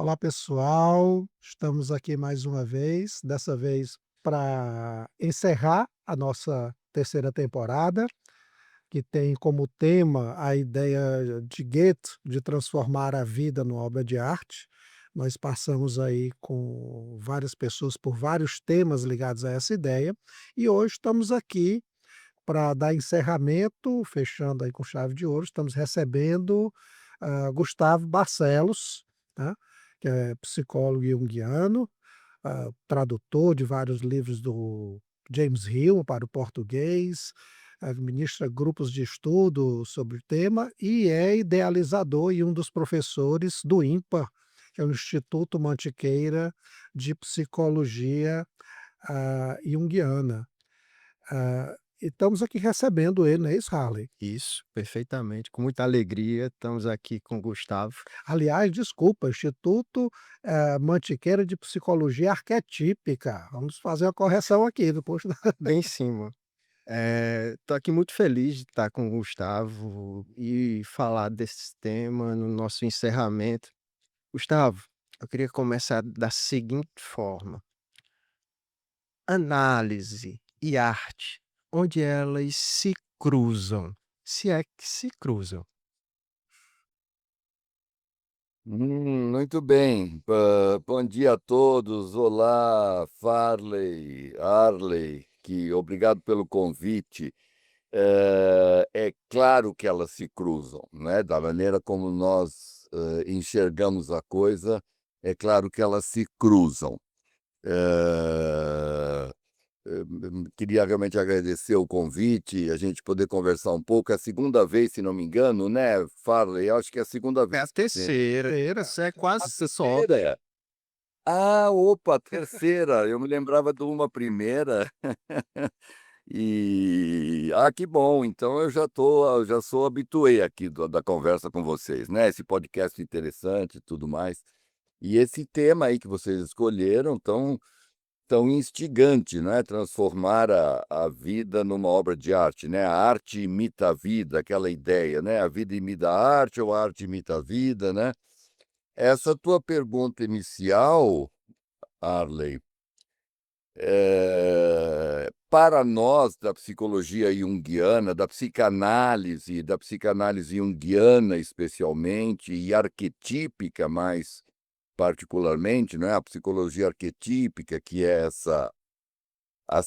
Olá, pessoal. Estamos aqui mais uma vez, dessa vez para encerrar a nossa terceira temporada, que tem como tema a ideia de Goethe de transformar a vida numa obra de arte. Nós passamos aí com várias pessoas por vários temas ligados a essa ideia, e hoje estamos aqui para dar encerramento, fechando aí com chave de ouro. Estamos recebendo Gustavo Barcelos, tá? Que é psicólogo junguiano, tradutor de vários livros do James Hill para o português, ministra grupos de estudo sobre o tema e é idealizador e um dos professores do IMPA, que é o Instituto Mantiqueira de Psicologia Junguiana. E estamos aqui recebendo ele, não é isso, Harley? Isso, perfeitamente. Com muita alegria, estamos aqui com o Gustavo. Aliás, desculpa, Instituto, Mantiqueira de Psicologia Arquetípica. Vamos fazer uma correção aqui do posto. Bem em cima. Tô aqui muito feliz de estar com o Gustavo e falar desse tema no nosso encerramento. Gustavo, eu queria começar da seguinte forma: análise e arte, onde elas se cruzam, se é que se cruzam. Muito bem. Bom dia a todos. Olá, Farley, Arley, que obrigado pelo convite. É claro que elas se cruzam, né? Da maneira como nós enxergamos a coisa, é claro que elas se cruzam. Eh, Queria realmente agradecer o convite, a gente poder conversar um pouco. É a segunda vez, se não me engano, né, Farley? Acho que é a segunda É vez. a terceira, Feira. você é quase A só. terceira. Ah, opa, terceira, eu me lembrava de uma primeira. Que bom, então eu já sou habituê aqui da conversa com vocês, né, esse podcast interessante e tudo mais. E esse tema aí que vocês escolheram tão instigante, né, transformar a vida numa obra de arte, né, a arte imita a vida, aquela ideia, né, a vida imita a arte ou a arte imita a vida, né. Essa tua pergunta inicial, Arley, para nós da psicologia junguiana, da psicanálise junguiana especialmente, e arquetípica mais particularmente, não é, a psicologia arquetípica, que é essa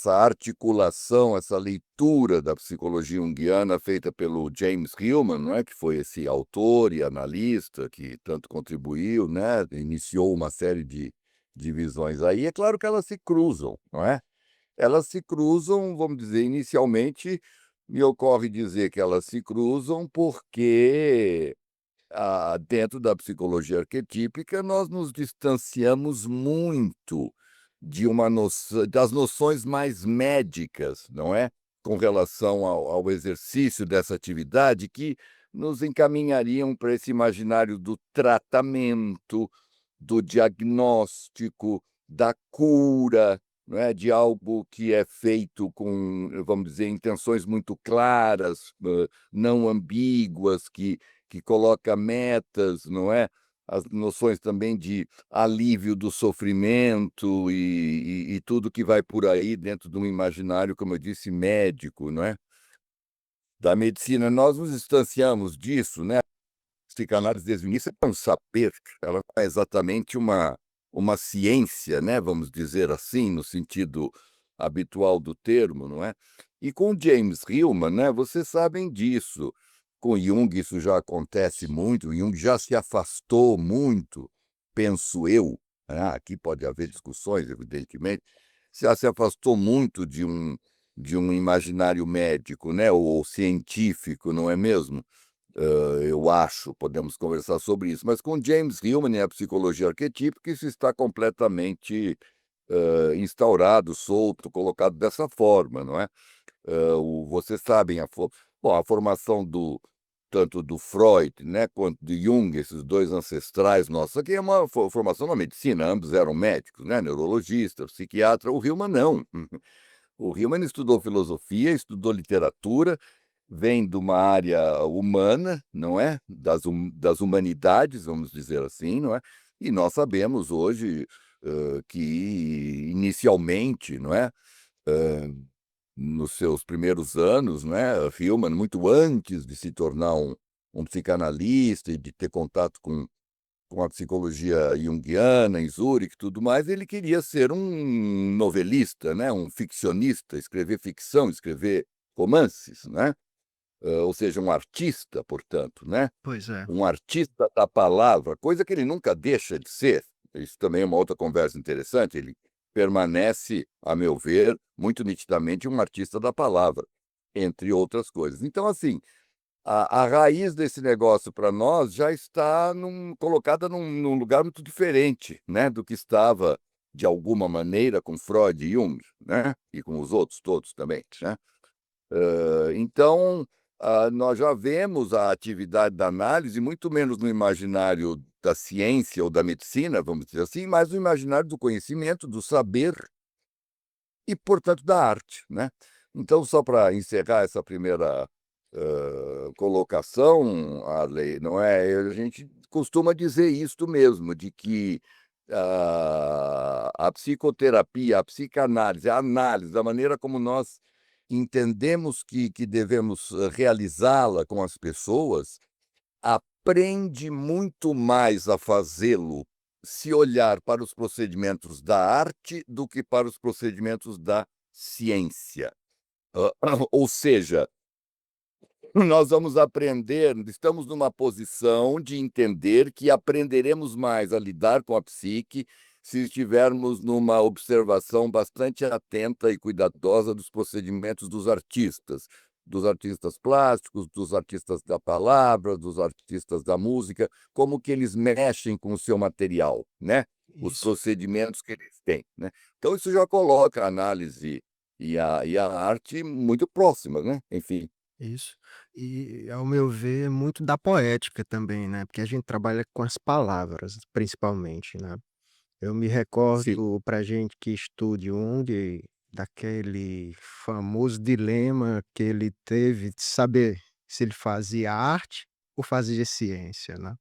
articulação, essa leitura da psicologia junguiana feita pelo James Hillman, não é, que foi esse autor e analista que tanto contribuiu, né, iniciou uma série de visões aí. É claro que elas se cruzam, não é? Elas se cruzam, vamos dizer, inicialmente, me ocorre dizer que elas se cruzam porque, dentro da psicologia arquetípica, nós nos distanciamos muito de uma noção das noções mais médicas, não é, com relação ao exercício dessa atividade, que nos encaminhariam para esse imaginário do tratamento, do diagnóstico, da cura, não é, de algo que é feito com, vamos dizer, intenções muito claras, não ambíguas, que coloca metas, não é? As noções também de alívio do sofrimento e tudo que vai por aí dentro de um imaginário, como eu disse, médico, não é? Da medicina. Nós nos distanciamos disso, né? Psicanálise desde o início é um saber, ela não é exatamente uma ciência, né, vamos dizer assim, no sentido habitual do termo, não é? E com James Hillman, né, vocês sabem disso. Com Jung isso já acontece muito, Jung já se afastou muito, penso eu, né, aqui pode haver discussões, evidentemente, já se afastou muito de um imaginário médico, né, ou científico, não é mesmo? Eu acho, podemos conversar sobre isso, mas com James Hillman e a psicologia arquetípica, isso está completamente, instaurado, solto, colocado dessa forma, não é? Vocês sabem a formação tanto do Freud, né, quanto do Jung, esses 2 ancestrais nossos aqui é uma formação na medicina, ambos eram médicos, né, neurologista, psiquiatra, o Hillman não. O Hillman estudou filosofia, estudou literatura, vem de uma área humana, não é? Das humanidades, vamos dizer assim, não é? E nós sabemos hoje, que inicialmente, não é, hã, nos seus primeiros anos, não é, Hillman, muito antes de se tornar um psicanalista e de ter contato com a psicologia junguiana em Zurique e tudo mais, ele queria ser um novelista, né, um ficcionista, escrever ficção, escrever romances, né, ou seja, um artista, portanto, né, Pois é. um artista da palavra, coisa que ele nunca deixa de ser. Isso também é uma outra conversa interessante, ele permanece, a meu ver, muito nitidamente um artista da palavra, entre outras coisas. Então, assim, a raiz desse negócio para nós já está colocada num lugar muito diferente, né, do que estava, de alguma maneira, com Freud e Jung, né, e com os outros todos também, né. Então, nós já vemos a atividade da análise muito menos no imaginário da ciência ou da medicina, vamos dizer assim, mas no imaginário do conhecimento, do saber e, portanto, da arte, né. Então, só para encerrar essa primeira, colocação, Arley, não é, a gente costuma dizer isto mesmo, de que a psicoterapia, a psicanálise, a análise, a maneira como nós entendemos que devemos, realizá-la com as pessoas, aprende muito mais a fazê-lo se olhar para os procedimentos da arte do que para os procedimentos da ciência. Hã, ou seja, nós vamos aprender, estamos numa posição de entender que aprenderemos mais a lidar com a psique se estivermos numa observação bastante atenta e cuidadosa dos procedimentos dos artistas plásticos, dos artistas da palavra, dos artistas da música, como que eles mexem com o seu material, né, os Isso, procedimentos que eles têm, né. Então isso já coloca a análise e a arte muito próximas, né, enfim. isso. E, ao meu ver, é muito da poética também, né, porque a gente trabalha com as palavras, principalmente, né. Eu me Sim. recordo, pra gente que estude Jung, daquele famoso dilema que ele teve de saber se ele fazia arte ou fazia ciência, né.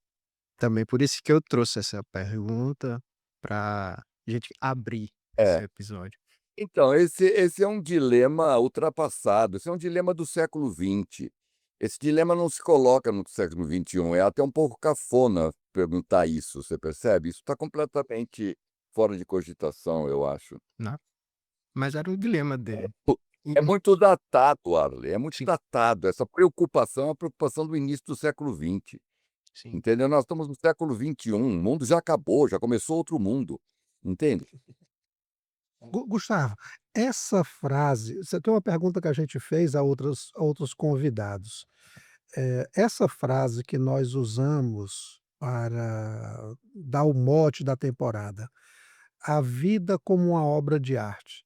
Também por isso que eu trouxe essa pergunta pra gente abrir esse É. episódio. Então, esse é um dilema ultrapassado, esse é um dilema do século XX. Esse dilema não se coloca no século XXI, é até um pouco cafona perguntar isso, você percebe? Isso está completamente fora de cogitação, eu acho. Né, mas era o dilema É dele. po En é muito datado, Arley, é muito sim, datado, essa preocupação é a preocupação do início do século XX, sim. entendeu? Nós estamos no século XXI, o mundo já acabou, já começou outro mundo, entende? Gustavo, essa frase, você tem uma pergunta que a gente fez a outros convidados. Essa frase que nós usamos para dar o mote da temporada, a vida como uma obra de arte,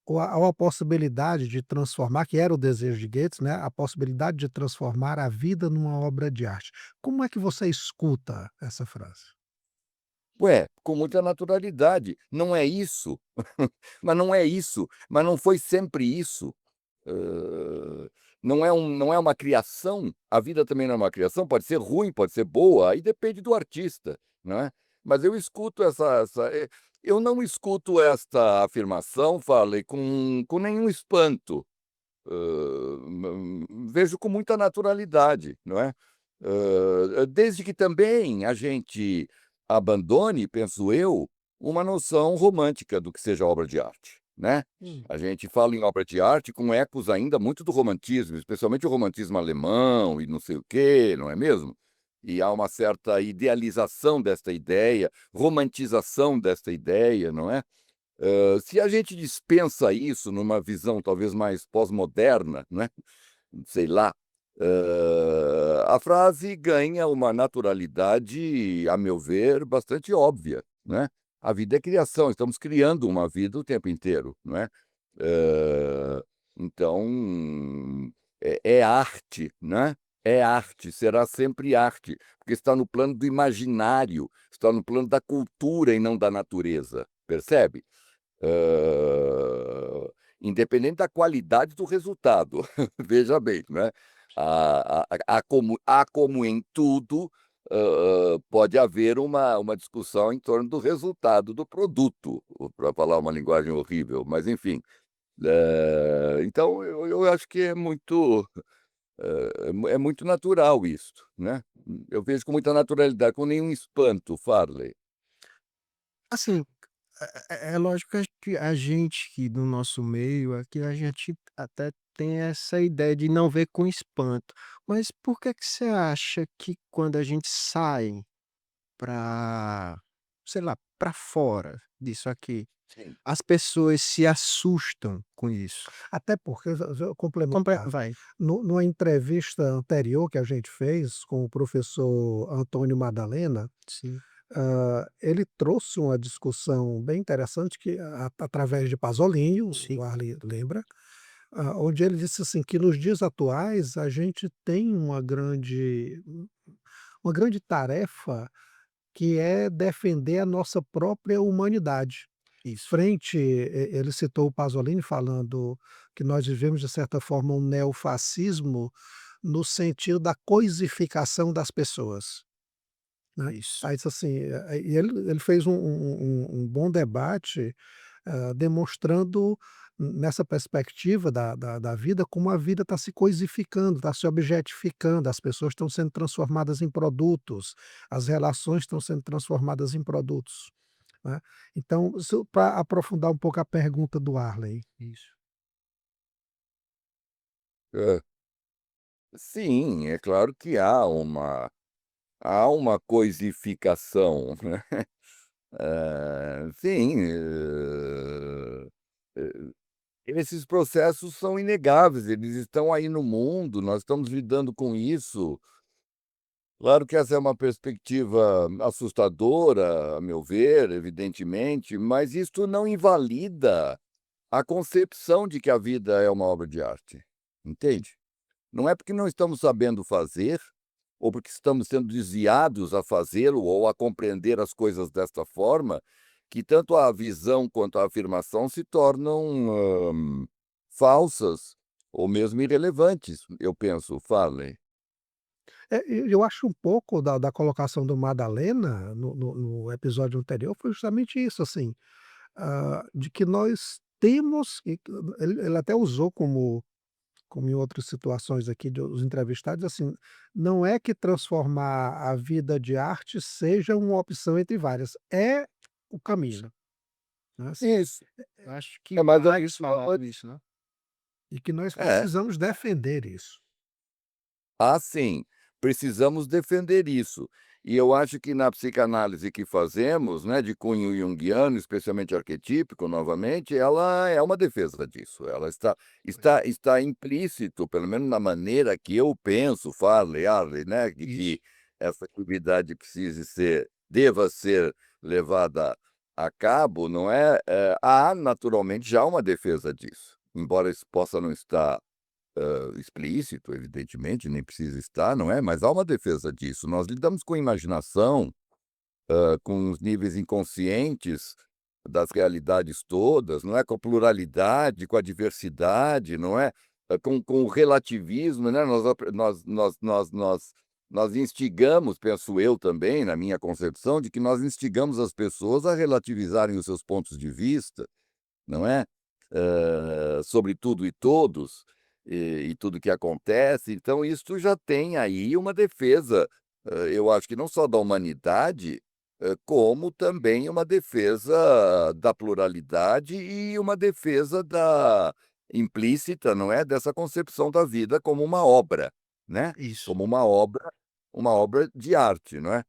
ou a possibilidade de transformar, que era o desejo de Goethe, né, a possibilidade de transformar a vida numa obra de arte. Como é que você escuta essa frase? Ué, com muita naturalidade, não é isso, mas não é isso, mas não foi sempre isso. Hã, não é uma criação, a vida também não é uma criação, pode ser ruim, pode ser boa, aí depende do artista, não é. Mas eu escuto eu não escuto esta afirmação, Farley, com nenhum espanto, vejo com muita naturalidade, não é. Desde que também a gente abandone, penso eu, uma noção romântica do que seja obra de arte, né. Hum. A gente fala em obra de arte com ecos ainda muito do romantismo, especialmente o romantismo alemão e não sei o quê, não é mesmo? E há uma certa idealização desta ideia, romantização desta ideia, não é? Se a gente dispensa isso numa visão talvez mais pós-moderna, né, sei lá, a frase ganha uma naturalidade, a meu ver, bastante óbvia, né. A vida é criação, estamos criando uma vida o tempo inteiro, não é. Hã, então, é arte, né, é arte, será sempre arte, porque está no plano do imaginário, está no plano da cultura e não da natureza, percebe? Hã, independente da qualidade do resultado, veja bem, né. Há como em tudo, pode haver uma discussão em torno do resultado do produto, para falar uma linguagem horrível, mas enfim. Então eu acho que é muito natural isso, né. Eu vejo com muita naturalidade, com nenhum espanto, Farley. Assim, é lógico que a gente que do nosso meio aqui, a gente até tem essa ideia de não ver com espanto. Mas por que você acha que quando a gente sai para, sei lá, para fora disso aqui, Sim. as pessoas se assustam com isso? Até porque, se eu complementar, Vai. numa entrevista anterior que a gente fez com o professor Antônio Madalena, Sim, ele trouxe uma discussão bem interessante que através de Pasolini, sim, o Arley lembra, onde ele disse assim que nos dias atuais a gente tem uma grande tarefa, que é defender a nossa própria humanidade. isso. Ele citou o Pasolini falando que nós vivemos de certa forma um neofascismo, no sentido da coisificação das pessoas, né. Isso. Aí disse assim, e ele fez um bom debate, demonstrando nessa perspectiva da vida, como a vida está se coisificando, está se objetificando, as pessoas estão sendo transformadas em produtos, as relações estão sendo transformadas em produtos, né. Então, para aprofundar um pouco a pergunta do Arley. Isso. Hã. Sim, é claro que há uma coisificação, né. Sim, esses processos são inegáveis, eles estão aí no mundo, nós estamos lidando com isso. Claro que essa é uma perspectiva assustadora, a meu ver, evidentemente, mas isto não invalida a concepção de que a vida é uma obra de arte, entende? Não é porque não estamos sabendo fazer, ou porque estamos sendo desviados a fazê-lo ou a compreender as coisas desta forma, que tanto a visão quanto a afirmação se tornam, falsas ou mesmo irrelevantes, eu penso, Farley. Eu acho um pouco da colocação do Madalena no episódio anterior foi justamente isso, assim, de que nós temos ele até usou como em outras situações aqui dos entrevistados, assim, não é que transformar a vida de arte seja uma opção entre várias, é o caminho, né, assim, Isso. Eu acho que É, mas vários falaram isso, né. e que nós é. precisamos defender isso. Ah, sim, precisamos defender isso. E eu acho que na psicanálise que fazemos, né, de cunho junguiano, especialmente arquetípico, novamente, ela é uma defesa disso. Ela está implícito, pelo menos na maneira que eu penso, Farley, Arley, né, de Isso. que essa atividade deva ser levada a cabo, não é? Há naturalmente já uma defesa disso, embora isso possa não estar explícito, evidentemente, nem precisa estar, não é? Mas há uma defesa disso. Nós lidamos com imaginação, com os níveis inconscientes das realidades todas, não é? Com a pluralidade, com a diversidade, não é? Com o relativismo, né? Nós instigamos, penso eu também, na minha concepção, de que nós instigamos as pessoas a relativizarem os seus pontos de vista, não é? Sobre tudo e todos, e tudo que acontece, então isso já tem aí uma defesa, eu acho que não só da humanidade, como também uma defesa da pluralidade e uma defesa da implícita, não é, dessa concepção da vida como uma obra, né, Isso. como uma obra de arte, não é?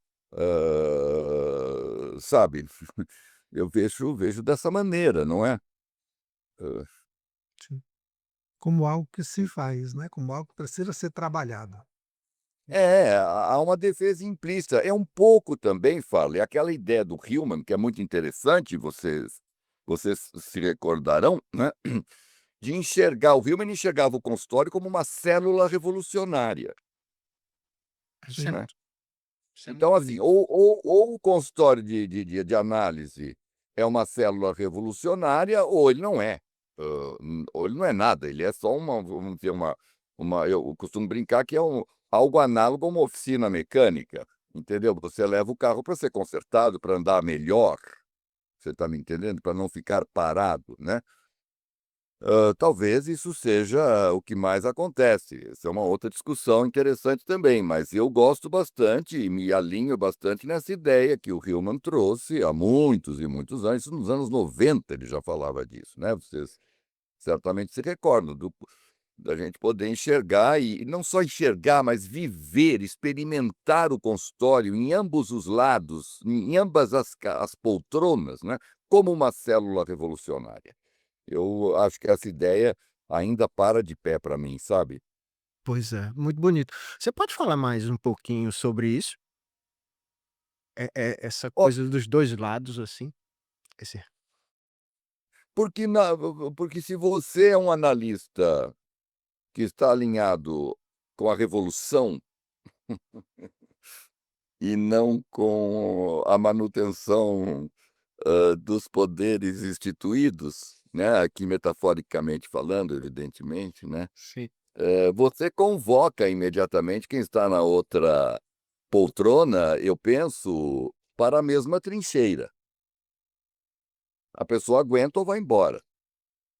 Sabe, eu vejo dessa maneira, não é? Hã, Sim. Como algo que se faz, né, como algo que precisa ser trabalhado. há uma defesa implícita. É um pouco também, Farley, aquela ideia do Hillman, que é muito interessante, vocês se recordarão, né, de enxergar o Hillman enxergava o consultório como uma célula revolucionária, Sim. né. Certo. Isso é Então, muito assim, bonito. ou o consultório de análise é uma célula revolucionária ou ele não é. Ou ele não é nada, ele é só vamos dizer, eu costumo brincar que é algo análogo a uma oficina mecânica, entendeu? Você leva o carro para ser consertado, para andar melhor, você está me entendendo? Para não ficar parado, né. Talvez isso seja o que mais acontece, essa é uma outra discussão interessante também, mas eu gosto bastante e me alinho bastante nessa ideia que o Hillman trouxe há muitos e muitos anos, isso nos anos 90 ele já falava disso, né, vocês certamente se recordam da gente poder enxergar e não só enxergar, mas viver, experimentar o consultório em ambos os lados, em ambas as poltronas, né, como uma célula revolucionária. Eu acho que essa ideia ainda para de pé para mim, sabe. Pois é, muito bonito. Você pode falar mais um pouquinho sobre isso? Essa Ó, coisa dos 2 lados, assim? Esse porque na porque se você é um analista que está alinhado com a revolução e não com a manutenção, dos poderes instituídos, né, aqui metaforicamente falando, evidentemente, né, sim. você convoca imediatamente quem está na outra poltrona, eu penso, para a mesma trincheira. A pessoa aguenta ou vai embora.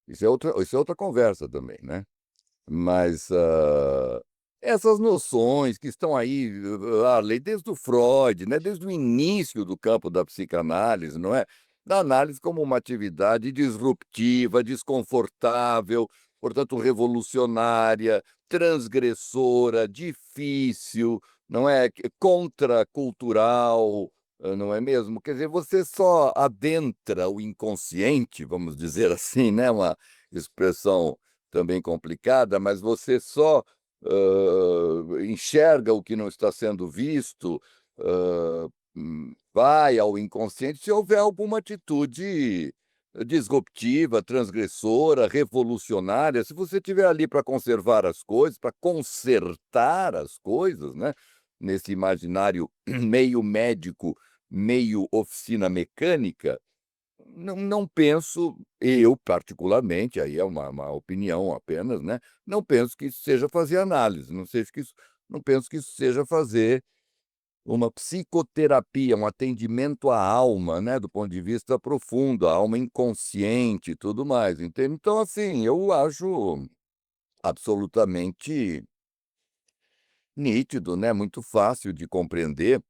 Isso é outra conversa também, né. Mas, essas noções que estão aí, lei desde o Freud, né, desde o início do campo da psicanálise, não é, da análise como uma atividade disruptiva, desconfortável, portanto revolucionária, transgressora, difícil, não é, contracultural, não é mesmo? Quer dizer, você só adentra o inconsciente, vamos dizer assim, né, uma expressão também complicada, mas você só, enxerga o que não está sendo visto, vai ao inconsciente se houver alguma atitude disruptiva, transgressora, revolucionária. Se você estiver ali para conservar as coisas, para consertar as coisas, né, nesse imaginário meio médico, meio oficina mecânica, não penso, eu particularmente, aí é uma opinião apenas, né, não penso que isso seja fazer análise, não penso que isso seja fazer uma psicoterapia, um atendimento à alma, né, do ponto de vista profundo, a alma inconsciente e tudo mais, entende. Então, assim, eu acho absolutamente nítido, né, muito fácil de compreender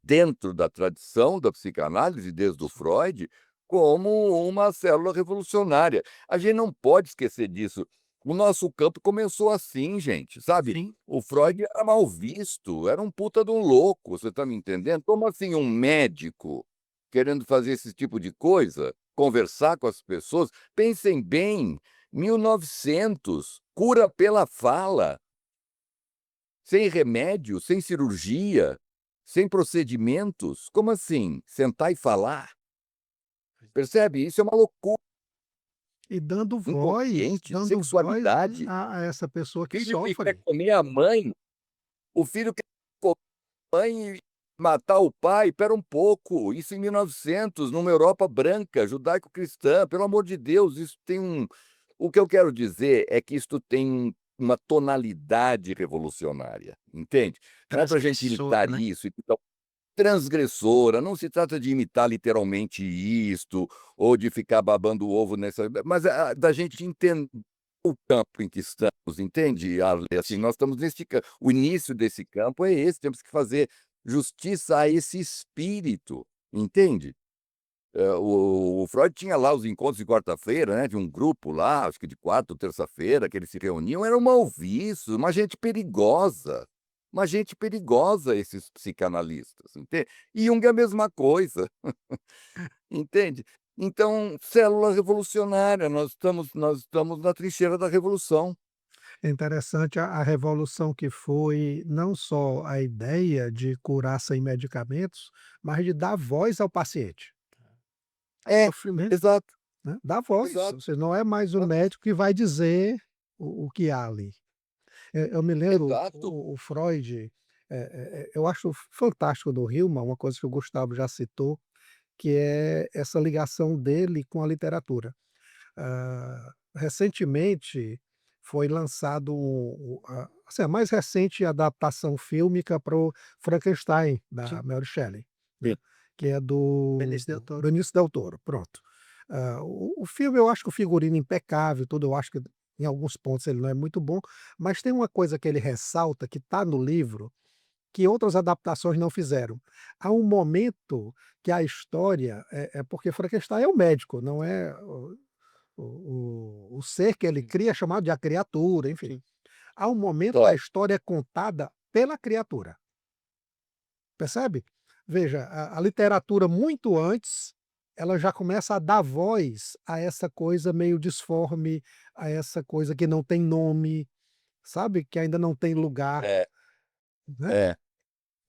dentro da tradição da psicanálise, desde o Freud, como uma célula revolucionária. A gente não pode esquecer disso. O nosso campo começou assim, gente, sabe. Sim. O Freud era mal visto, era um puta de um louco, você está me entendendo? Como assim um médico querendo fazer esse tipo de coisa, conversar com as pessoas? Pensem bem, 1900, cura pela fala. Sem remédio, sem cirurgia, sem procedimentos, como assim? Sentar e falar? Percebe? Isso é uma loucura, E inconsciente, dando voz, né, sexualidade. a essa pessoa O que filho que quer sofre. comer a mãe, o filho quer comer a mãe e matar o pai, espera um pouco, isso em 1900, numa Europa branca, judaico-cristã, pelo amor de Deus, isso tem o que eu quero dizer é que isto tem uma tonalidade revolucionária, entende? Não é para gente Transgressora, imitar né? isso e transgressora, não se trata de imitar literalmente isto, ou de ficar babando o ovo nessa, mas da gente entender o campo em que estamos, entende, Arle? Assim, nós estamos neste campo, o início desse campo é esse, temos que fazer justiça a esse espírito, entende? O Freud tinha lá os encontros de quarta-feira, né, de um grupo lá, acho que de quarta ou terça-feira, que eles se reuniam, era uma alviço, uma gente perigosa esses psicanalistas, entende. E Jung é a mesma coisa, entende. Então, célula revolucionária, nós estamos na trincheira da revolução. É interessante a revolução que foi não só a ideia de curar sem medicamentos, mas de dar voz ao paciente. É, Sofrimento, exato, né, dá voz, exato, você não é mais o exato, médico que vai dizer o que há ali. Eu me lembro exato. o Freud, eu acho fantástico do Hillman, uma coisa que o Gustavo já citou, que é essa ligação dele com a literatura. Recentemente foi lançado assim, a mais recente adaptação fílmica para o Frankenstein, Sim, da Mary Shelley, sim. né, que é Benício do Del Toro. Benício Del Toro, pronto. O filme eu acho que o figurino impecável, tudo, eu acho que em alguns pontos ele não é muito bom, mas tem uma coisa que ele ressalta que está no livro, que outras adaptações não fizeram. Há um momento que a história é porque Frankenstein é o médico, não é o ser que ele Sim, cria, é chamado de a criatura, enfim. sim. Há um momento que a Claro. história é contada pela criatura, percebe? Veja, a literatura muito antes, ela já começa a dar voz a essa coisa meio disforme, a essa coisa que não tem nome, sabe, que ainda não tem lugar, É, né. é,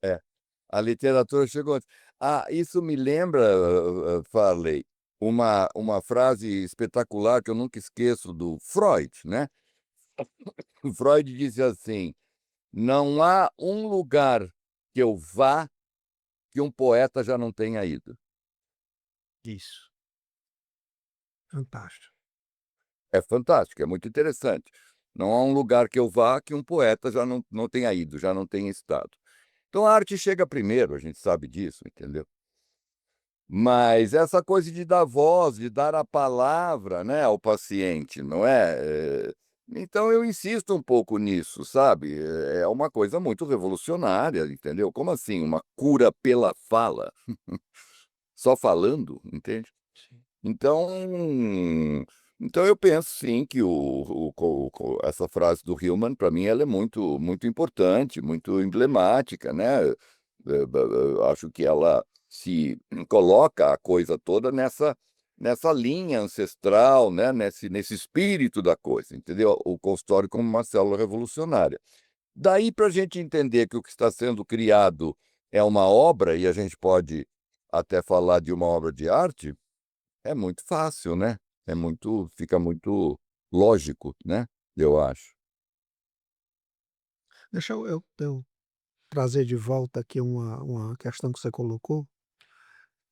é. A literatura chegou antes. Ah, isso me lembra, Farley, uma frase espetacular que eu nunca esqueço do Freud, né. O Freud disse assim: "Não há um lugar que eu vá que um poeta já não tenha ido". Isso. Fantástico. É fantástico, é muito interessante. Não há um lugar que eu vá que um poeta já não tenha ido, já não tenha estado. Então a arte chega primeiro, a gente sabe disso, entendeu? Mas essa coisa de dar voz, de dar a palavra, né, ao paciente, não é? Então eu insisto um pouco nisso, sabe? É uma coisa muito revolucionária, entendeu? Como assim, uma cura pela fala? Só falando, entende? Sim. Então então eu penso sim que essa frase do Hillman, para mim, ela é muito importante, muito emblemática, né. Acho que ela se coloca a coisa toda nessa linha ancestral, né, nesse espírito da coisa, entendeu? O consultório como uma célula revolucionária. Daí para a gente entender que o que está sendo criado é uma obra, e a gente pode até falar de uma obra de arte, é muito fácil, né, fica muito lógico, né, eu acho. Deixa eu trazer de volta aqui uma questão que você colocou,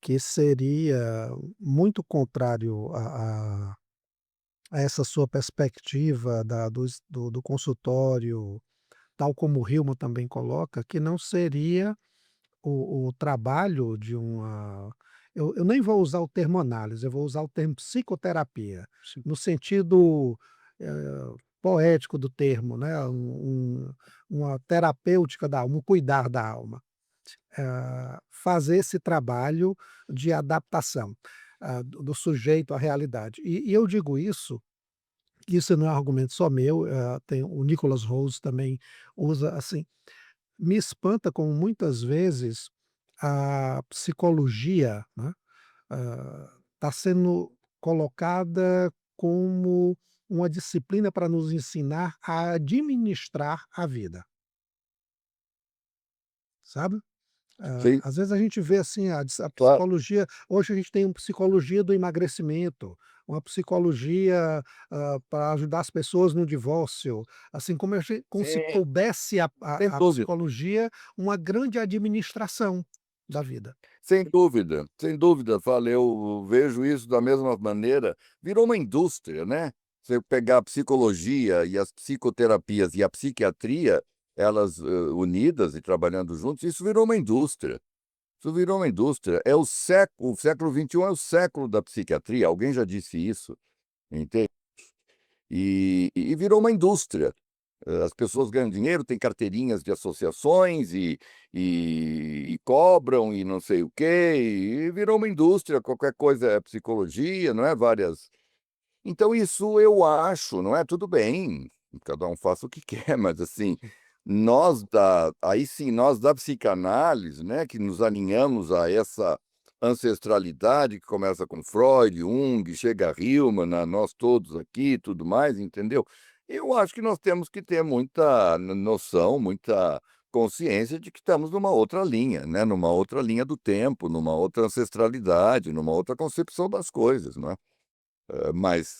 que seria muito contrário a essa sua perspectiva do consultório, tal como o Hillman também coloca, que não seria o trabalho de uma, eu nem vou usar o termo análise, eu vou usar o termo psicoterapia, Sim. no sentido, poético do termo, né, uma terapêutica da alma, um cuidar da alma. Fazer esse trabalho de adaptação, do sujeito à realidade. E eu digo isso não é um argumento só meu, tem o Nicholas Rose também usa assim. Me espanta como muitas vezes a psicologia, né, está sendo colocada como uma disciplina para nos ensinar a administrar a vida, sabe? Sim, Às vezes a gente vê assim a claro. psicologia, hoje a gente tem uma psicologia do emagrecimento, uma psicologia, para ajudar as pessoas no divórcio, assim como como se Sim, coubesse sem a dúvida. psicologia uma grande administração da vida. Sem dúvida, sem dúvida, fala, eu vejo isso da mesma maneira, virou uma indústria, né. Você pegar a psicologia e as psicoterapias e a psiquiatria, elas, unidas e trabalhando juntos, isso virou uma indústria. Isso virou uma indústria. O século XXI é o século da psiquiatria, alguém já disse isso, entende? E virou uma indústria. As pessoas ganham dinheiro, têm carteirinhas de associações e cobram e não sei o quê, e virou uma indústria, qualquer coisa é psicologia, não é, várias, então isso eu acho, não é, tudo bem, cada um faça o que quer, mas assim, nós da psicanálise, né, que nos alinhamos a essa ancestralidade que começa com Freud, Jung, chega a Hillman, a nós todos aqui e tudo mais, entendeu? Eu acho que nós temos que ter muita noção, muita consciência de que estamos numa outra linha, né, numa outra linha do tempo, numa outra ancestralidade, numa outra concepção das coisas, não é? Mas,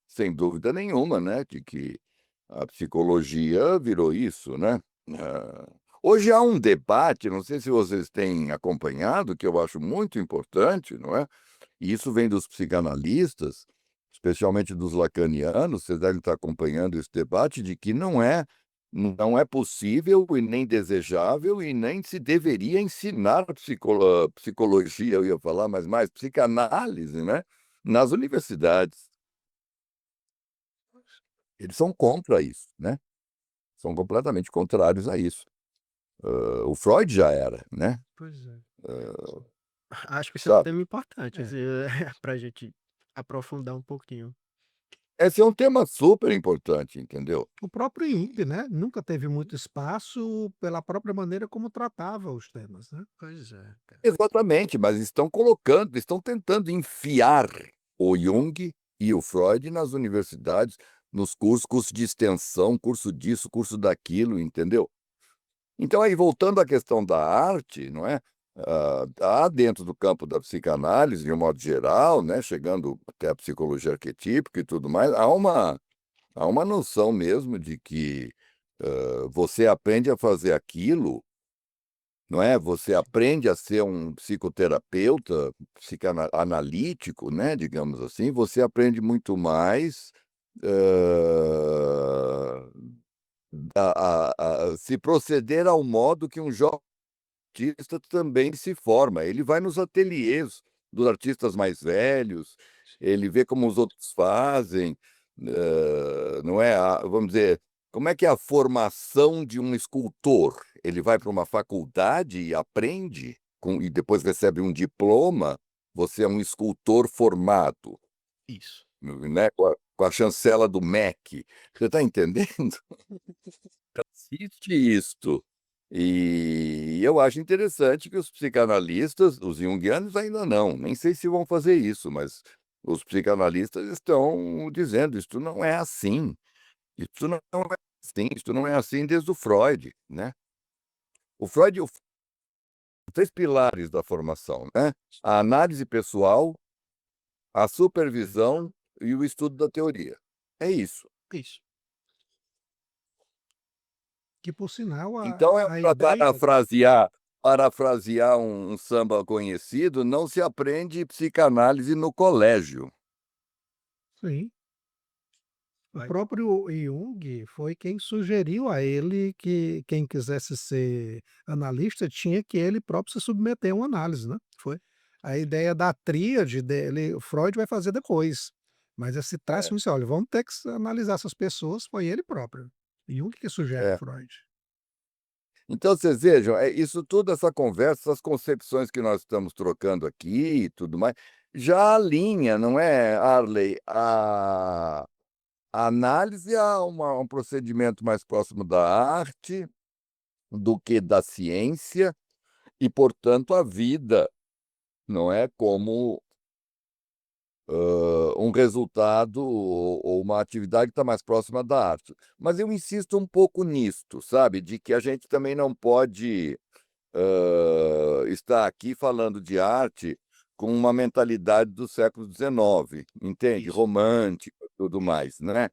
sem dúvida nenhuma, né, de que a psicologia virou isso, né. Hoje há um debate, não sei se vocês têm acompanhado, que eu acho muito importante, não é, e isso vem dos psicanalistas, especialmente dos lacanianos, vocês devem estar acompanhando esse debate, de que Não é possível e nem desejável e nem se deveria ensinar psicologia, eu ia falar, mas mais psicanálise, né, nas universidades. Eles são contra isso, né, são completamente contrários a isso. O Freud já era, né, Pois é. hã, Acho que isso é um sabe. tema importante, É. assim, pra gente aprofundar um pouquinho. Esse é um tema super importante, entendeu. O próprio Jung, né, nunca teve muito espaço pela própria maneira como tratava os temas, né. Pois é, cara. Exatamente, mas estão tentando enfiar o Jung e o Freud nas universidades, nos curso de extensão, curso disso, curso daquilo, entendeu. Então aí voltando à questão da arte, não é, há dentro do campo da psicanálise, de um modo geral, né, chegando até a psicologia arquetípica e tudo mais, há uma noção mesmo de que, você aprende a fazer aquilo, não é, você aprende a ser um psicoterapeuta, analítico, né, digamos assim, você aprende muito mais, hã, se proceder ao modo que um jovem artista também se forma. Ele vai nos ateliês dos artistas mais velhos, ele vê como os outros fazem, não é, vamos dizer, como é que é a formação de um escultor? Ele vai para uma faculdade e aprende e depois recebe um diploma, você é um escultor formado, Isso. né, com a chancela do MEC. Você está entendendo? Existe isto. E eu acho interessante que os psicanalistas, os junguianos ainda não, nem sei se vão fazer isso, mas os psicanalistas estão dizendo: "Isto não é assim, isto não é assim, isto não é assim desde o Freud", né. O Freud, os 3 pilares da formação, né, a análise pessoal, a supervisão e o estudo da teoria. É isso. Isso. Que por sinal Então é a para ideia parafrasear um samba conhecido, não se aprende psicanálise no colégio. sim, o Vai. próprio Jung foi quem sugeriu a ele que quem quisesse ser analista tinha que ele próprio se submeter a uma análise, né. Foi. A ideia da tríade dele, o Freud vai fazer depois, mas esse traço É, inicial, olha, vamos ter que analisar essas pessoas, foi ele próprio. Jung que sugere a é. Freud. Então vocês vejam, isso tudo, essa conversa, essas concepções que nós estamos trocando aqui e tudo mais, já alinha, não é, Arley, a análise a um procedimento mais próximo da arte do que da ciência e, portanto, a vida, não é, como um resultado ou uma atividade que está mais próxima da arte. Mas eu insisto um pouco nisto, sabe, de que a gente também não pode, estar aqui falando de arte com uma mentalidade do século XIX, entende? Isso. Romântica, tudo mais, né.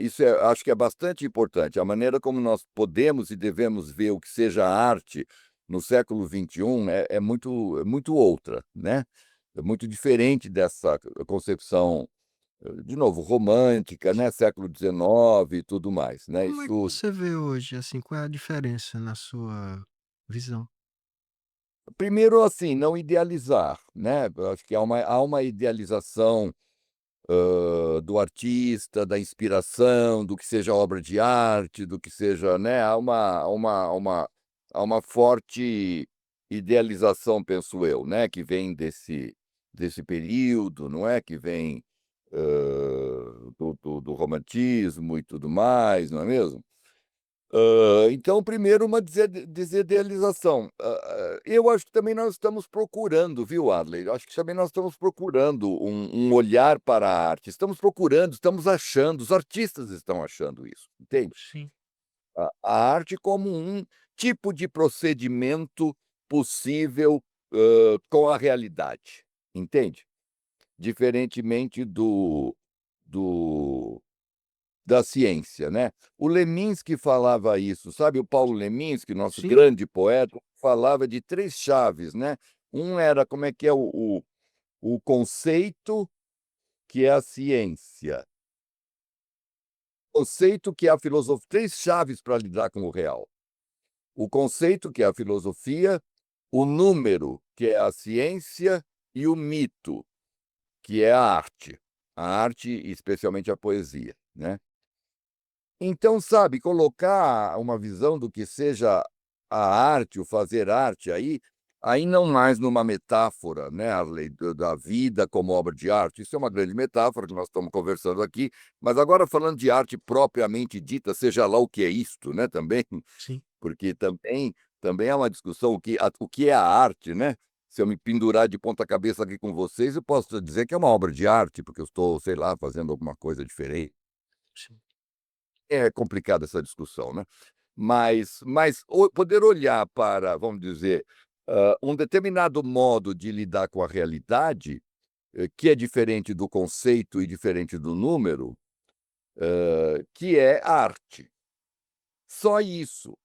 Isso acho que é bastante importante, a maneira como nós podemos e devemos ver o que seja arte no século XXI é muito outra, né. É muito diferente dessa concepção, de novo, romântica, né, século XIX e tudo mais, né, Como é que isso você vê hoje, assim, qual é a diferença na sua visão? primeiro, assim, não idealizar, né, eu acho que há uma idealização, do artista, da inspiração, do que seja obra de arte, do que seja, né, há uma forte idealização, penso eu, né, que vem desse período, não é, que vem, do romantismo e tudo mais, não é mesmo? Então, primeiro, uma desidealização. Eu acho que também nós estamos procurando, viu, Adley? Eu acho que também nós estamos procurando um olhar para a arte. Estamos procurando, estamos achando, os artistas estão achando isso, entende? Sim. A arte como um tipo de procedimento possível, com a realidade, entende? Diferentemente do da ciência, né. O Leminski falava isso, sabe, o Paulo Leminski, nosso Sim. grande poeta, falava de 3 chaves, né. Um era como é que é o conceito, que é a ciência. conceito que é a filosofia, 3 chaves para lidar com o real. O conceito, que é a filosofia, o número, que é a ciência, e o mito, que é a arte. A arte, especialmente a poesia, né. Então, sabe, colocar uma visão do que seja a arte, o fazer arte aí não mais numa metáfora, né, a lei da vida como obra de arte, isso é uma grande metáfora que nós estamos conversando aqui, mas agora falando de arte propriamente dita, seja lá o que é isto, né, também, Sim. porque também é uma discussão o que é a arte, né. Se eu me pendurar de ponta cabeça aqui com vocês, eu posso dizer que é uma obra de arte, porque eu estou, sei lá, fazendo alguma coisa diferente. Sim. É complicada essa discussão, né. Mas poder olhar para, vamos dizer, um determinado modo de lidar com a realidade, que é diferente do conceito e diferente do número, que é arte. Só isso.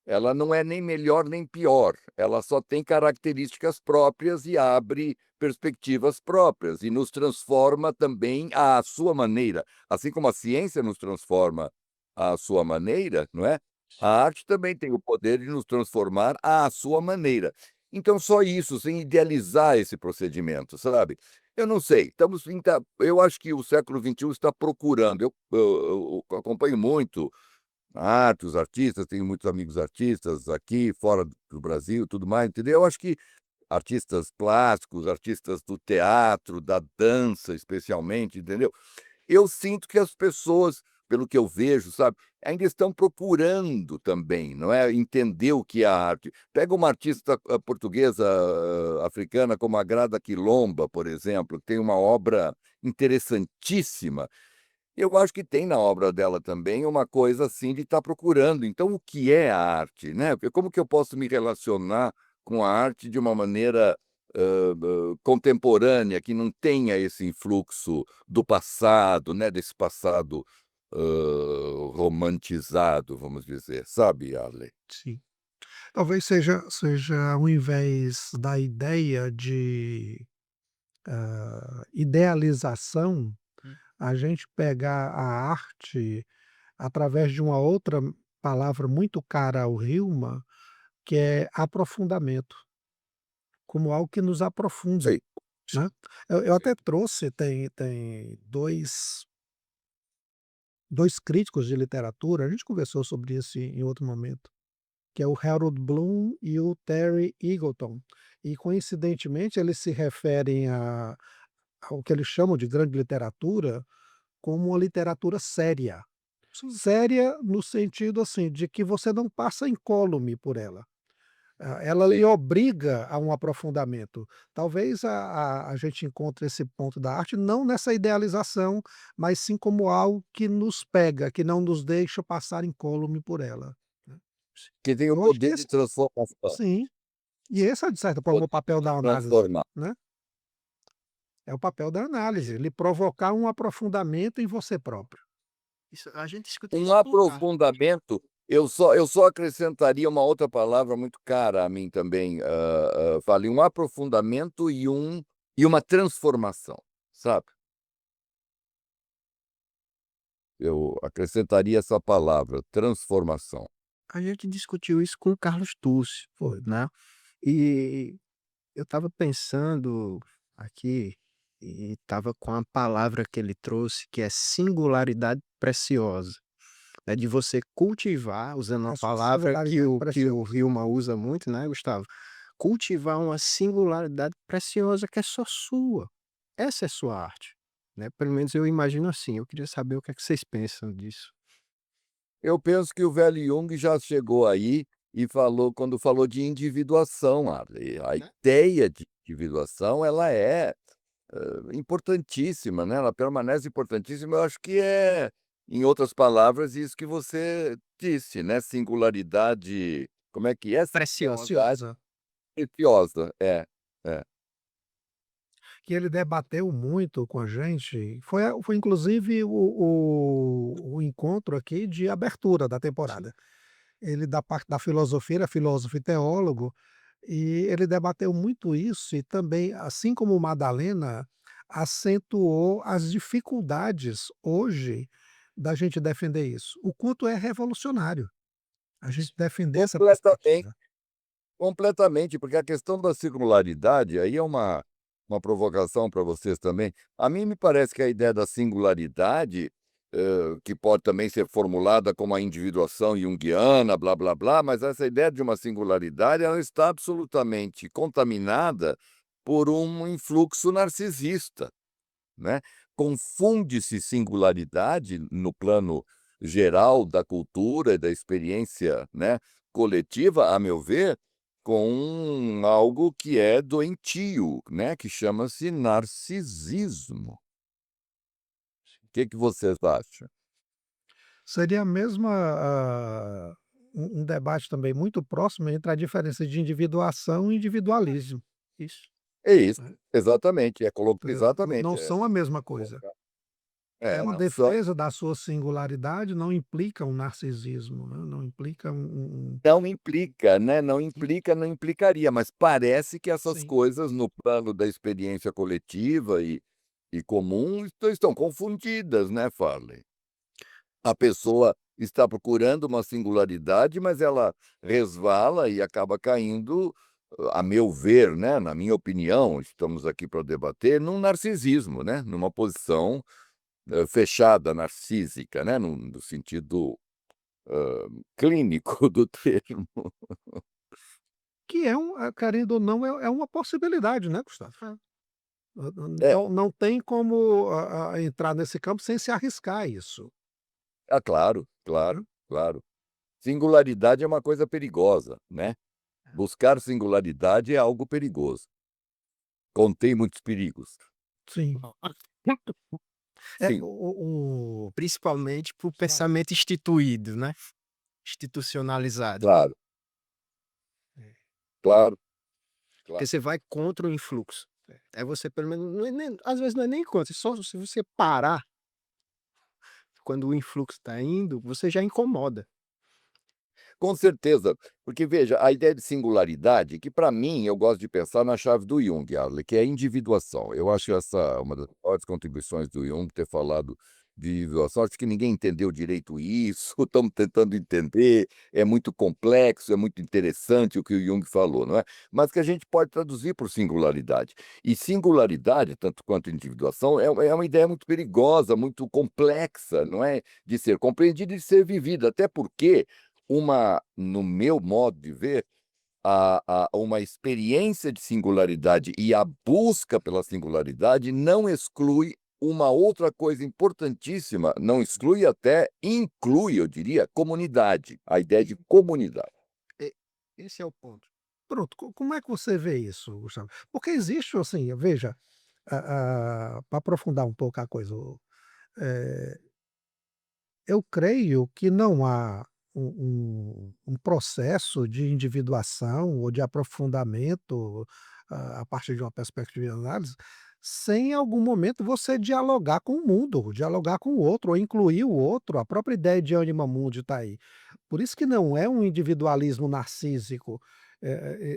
Ela não é nem melhor nem pior, ela só tem características próprias e abre perspectivas próprias e nos transforma também à sua maneira. Assim como a ciência nos transforma à sua maneira, não é? A arte também tem o poder de nos transformar à sua maneira. Então só isso, sem idealizar esse procedimento, sabe? Eu não sei, eu acho que o século XXI está procurando, eu acompanho muito a arte, os artistas, tenho muitos amigos artistas aqui, fora do Brasil, tudo mais, entendeu? Eu acho que artistas plásticos, artistas do teatro, da dança, especialmente, entendeu? Eu sinto que as pessoas, pelo que eu vejo, sabe, ainda estão procurando também, não é, entender o que é a arte. Pega uma artista, portuguesa, africana, como a Grada Quilomba, por exemplo, que tem uma obra interessantíssima. Eu acho que tem na obra dela também uma coisa, assim, de estar procurando, então o que é a arte, né, como que eu posso me relacionar com a arte de uma maneira, contemporânea, que não tenha esse influxo do passado, né, desse passado, romantizado, vamos dizer, sabe, Arley? Sim. Talvez seja ao invés da ideia de, idealização, a gente pegar a arte através de uma outra palavra muito cara ao Hillman, que é aprofundamento, como algo que nos aprofunda, Sei. né. Eu até trouxe, tem dois críticos de literatura, a gente conversou sobre isso em outro momento, que é o Harold Bloom e o Terry Eagleton. E coincidentemente eles se referem ao que eles chamam de grande literatura, como uma literatura séria. Séria no sentido, assim, de que você não passa incólume por ela. Ela lhe Sim. obriga a um aprofundamento. Talvez a gente encontre esse ponto da arte não nessa idealização, mas sim como algo que nos pega, que não nos deixa passar incólume por ela, né. Que tem o Eu acho que poder de transformação, sim, e esse é de certa forma poder o papel de da análise, transformar. né. É o papel da análise, lhe provocar um aprofundamento em você próprio. Isso, a gente escuta Um isso com o Carlos. aprofundamento, eu só acrescentaria uma outra palavra muito cara a mim também, falei um aprofundamento e uma transformação, sabe. Eu acrescentaria essa palavra, transformação. A gente discutiu isso com o Carlos Tucci, Foi. né. E eu estava pensando aqui, e estava com a palavra que ele trouxe, que é singularidade preciosa, né, de você cultivar, usando uma A sua palavra que singularidade o preciosa. Hilma usa muito, né, Gustavo, cultivar uma singularidade preciosa que é só sua. Essa é sua arte, né, pelo menos eu imagino assim, eu queria saber o que é que vocês pensam disso, Eu penso que o velho Jung já chegou aí e falou quando falou de individuação, a né. ideia de individuação ela é importantíssima, né, ela permanece importantíssima, eu acho que é, em outras palavras, isso que você disse, né, singularidade como é que é? Preciosa. Singularidade Preciosa. preciosa. É, é. Que ele debateu muito com a gente, foi inclusive o encontro aqui de abertura da Sim. temporada. Ele da parte da filosofia, ele é filósofo e teólogo, e ele debateu muito isso e também, assim como o Madalena, acentuou as dificuldades hoje da gente defender isso. O quanto é revolucionário a gente defender essa Completamente. perspectiva. Completamente, porque a questão da singularidade, aí é uma provocação para vocês também. A mim me parece que a ideia da singularidade, que pode também ser formulada como a individuação junguiana, blá, blá, blá, mas essa ideia de uma singularidade, ela está absolutamente contaminada por um influxo narcisista, né? Confunde-se singularidade no plano geral da cultura e da experiência, né, coletiva, a meu ver, com algo que é doentio, né, que chama-se narcisismo. O que que vocês acham? Seria a mesma, um debate também muito próximo entre a diferença de individuação e individualismo. Isso. É isso, Né, exatamente, entendeu? exatamente, Não são a mesma coisa. É uma não só defesa da sua singularidade, não implica um narcisismo, né, não implica não implica, né, não implica, não implicaria, mas parece que essas sim, coisas no plano da experiência coletiva e comum estão confundidas, né, Farley? A pessoa está procurando uma singularidade, mas ela resvala e acaba caindo, a meu ver, né, na minha opinião, estamos aqui para debater, num narcisismo, né, numa posição, fechada, narcísica, né, no sentido, clínico do termo. que é querendo ou não, é uma possibilidade, né, Gustavo? É, Não tem como, entrar nesse campo sem se arriscar a isso, claro, né. claro, claro. Singularidade é uma coisa perigosa, né. Buscar singularidade é algo perigoso, contém muitos perigos. Sim. É, Sim, Principalmente para o Claro. pensamento instituído, né, institucionalizado. claro, É, claro, Porque claro. você vai contra o influxo. É você pelo menos não é nem às vezes não é nem contra, só se você parar quando o influxo está indo, você já incomoda. Com certeza, porque veja, a ideia de singularidade, que para mim eu gosto de pensar na chave do Jung, Arle, que é a individuação. Eu acho essa uma das maiores contribuições do Jung ter falado de individuação. Acho que ninguém entendeu direito isso, estamos tentando entender, é muito complexo, é muito interessante o que o Jung falou, não é? Mas que a gente pode traduzir por singularidade. E singularidade, tanto quanto individuação, é uma ideia muito perigosa, muito complexa, não é? De ser compreendida e de ser vivida, até porque no meu modo de ver, uma experiência de singularidade e a busca pela singularidade não exclui uma outra coisa importantíssima, não exclui, até inclui, eu diria, comunidade, a ideia de comunidade. E esse é o ponto. pronto, como é que você vê isso, Gustavo? Porque existe, assim, veja, para aprofundar um pouco a coisa, eh, eu creio que não há um processo de individuação ou de aprofundamento, a partir de uma perspectiva de análise, sem em algum momento você dialogar com o mundo, dialogar com o outro, ou incluir o outro. A própria ideia de anima mundi está aí. Por isso que não é um individualismo narcísico.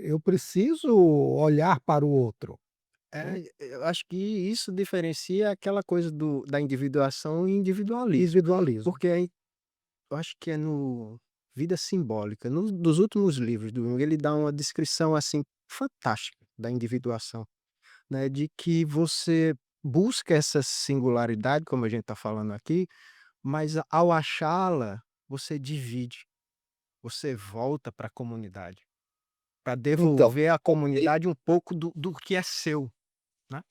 Eu preciso olhar para o outro, né, Eu acho que isso diferencia aquela coisa da individuação e individualismo. individualismo. Porque aí eu acho que é no Vida Simbólica, num dos últimos livros do Jung, ele dá uma descrição, assim, fantástica da individuação, né, de que você busca essa singularidade, como a gente está falando aqui, mas ao achá-la, você divide, você volta para a comunidade, para Então, devolver à comunidade um pouco do que é seu, né.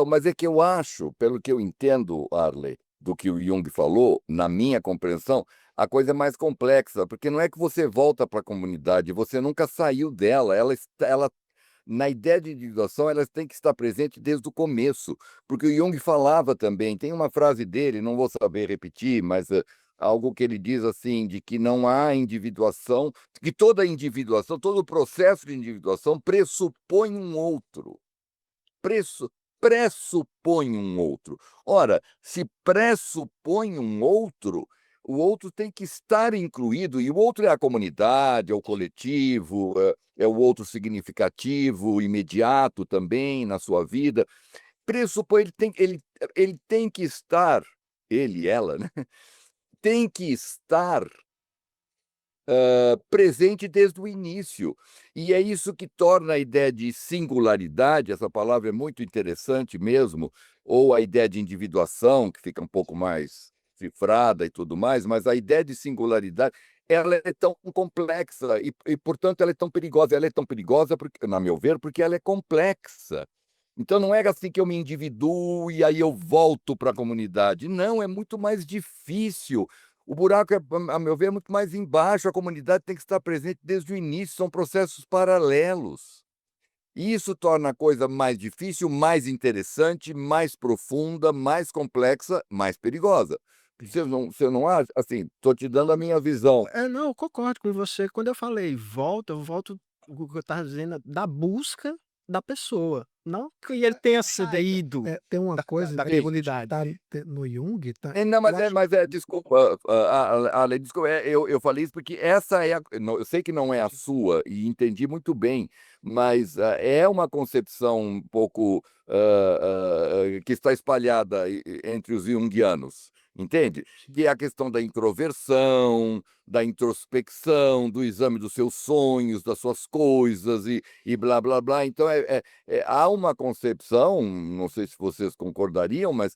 Mas é que eu acho, pelo que eu entendo, Arley, do que o Jung falou, na minha compreensão, a coisa é mais complexa, porque não é que você volta para a comunidade, você nunca saiu dela, ela na ideia de individuação, elas têm que estar presente desde o começo, porque o Jung falava também, tem uma frase dele, não vou saber repetir, mas, algo que ele diz assim, de que não há individuação, que toda individuação, todo o processo de individuação pressupõe um outro. Presso Pressupõe um outro. Ora, se pressupõe um outro, o outro tem que estar incluído, e o outro é a comunidade, é o coletivo, é o outro significativo, imediato também na sua vida. Pressupõe, ele tem que estar ele, ela, né, tem que estar presente desde o início. E é isso que torna a ideia de singularidade, essa palavra é muito interessante mesmo, ou a ideia de individuação, que fica um pouco mais cifrada e tudo mais, mas a ideia de singularidade, ela é tão complexa e, portanto, ela é tão perigosa. Ela é tão perigosa, porque, na meu ver, porque ela é complexa. Então não é assim que eu me individuo e aí eu volto para a comunidade. Não, é muito mais difícil. O buraco é, a meu ver, é muito mais embaixo, a comunidade tem que estar presente desde o início, são processos paralelos. E isso torna a coisa mais difícil, mais interessante, mais profunda, mais complexa, mais perigosa. Você não acha? Assim, estou te dando a minha visão. Não, eu concordo com você. Quando eu falei volta, eu volto o que eu estava dizendo da busca da pessoa, não que ele tenha sido ido Tem uma coisa da Sim. comunidade. no Jung, tá, Não, eu acho. desculpa, Ale, desculpa, eu falei isso porque essa é a não, eu sei que não é a sua e entendi muito bem, mas, é uma concepção um pouco, que está espalhada entre os junguianos, entende? Que é a questão da introversão, da introspecção, do exame dos seus sonhos, das suas coisas e blá, blá, blá. Então há uma concepção, não sei se vocês concordariam, mas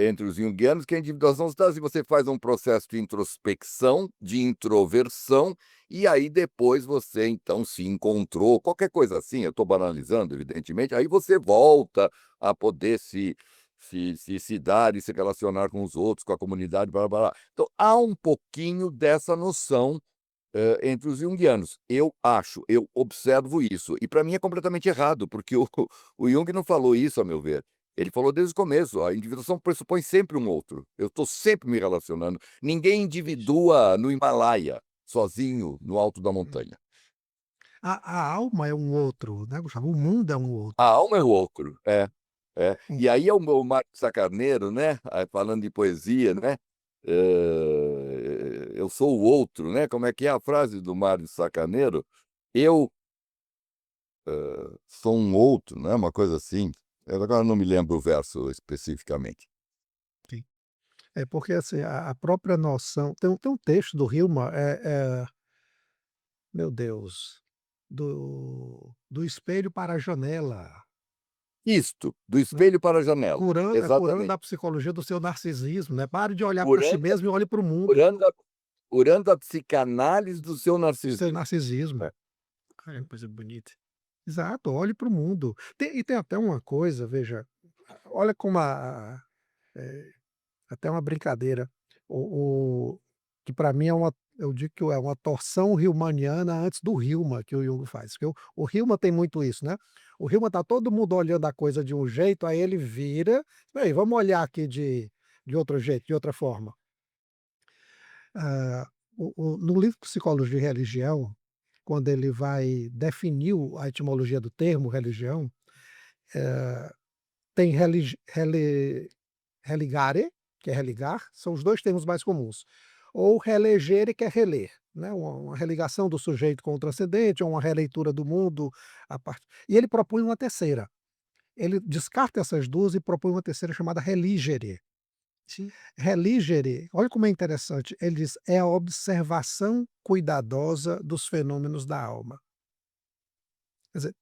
entre os junguianos, que a individuação está assim, você faz um processo de introspecção, de introversão, e aí depois você então se encontrou, qualquer coisa assim, eu estou banalizando, evidentemente, aí você volta a poder se dar e se relacionar com os outros, com a comunidade, blá, blá, blá. Então há um pouquinho dessa noção entre os junguianos. Eu acho, eu observo isso. E para mim é completamente errado, porque o Jung não falou isso, a meu ver. Ele falou desde o começo, a individuação pressupõe sempre um outro. Eu estou sempre me relacionando. Ninguém individua no Himalaia, sozinho, no alto da montanha. A alma é um outro, né, Gustavo? O mundo é um A outro. alma é o outro. É, é. Hum. E aí é o Mário Sacarneiro, né? Falando de poesia, né? Eu sou o outro, né? Como é que é a frase do Mário Sacarneiro? Eu sou um outro, né? Uma coisa assim. Eu agora não me lembro o verso especificamente. Sim. É porque, assim, a própria noção tem um texto do Hillman, meu Deus, do espelho para a janela, Isto, do né, espelho para a janela. curando Exatamente. a psicologia do seu narcisismo, né, pare de olhar para si Curando, mesmo e olhe para o mundo, curando, a, curando a psicanálise do seu do seu narcisismo. narcisismo. É. Olha que coisa bonita. Exato, olhe para o mundo. Tem até uma coisa, veja, olha como eh, até uma brincadeira, o que para mim eu digo que é uma torção hillmaniana antes do Hillman, que o Jung faz, porque o Hillman tem muito isso, né. O Hillman tá todo mundo olhando a coisa de um jeito, aí ele vira: "Espera aí, vamos olhar aqui de outro jeito, de outra forma". Ah, no livro Psicologia e Religião, quando ele vai definir a etimologia do termo religião, tem religare, que é religar, são os 2 termos mais comuns. Ou relegere, que é reler, né, uma religação do sujeito com o transcendente, ou uma releitura do mundo, a part e ele propõe uma terceira. Ele descarta essas 2 e propõe uma terceira chamada religere. Sim. Religere, olha como é interessante, ele diz: "É a observação cuidadosa dos fenômenos da alma". Quer dizer,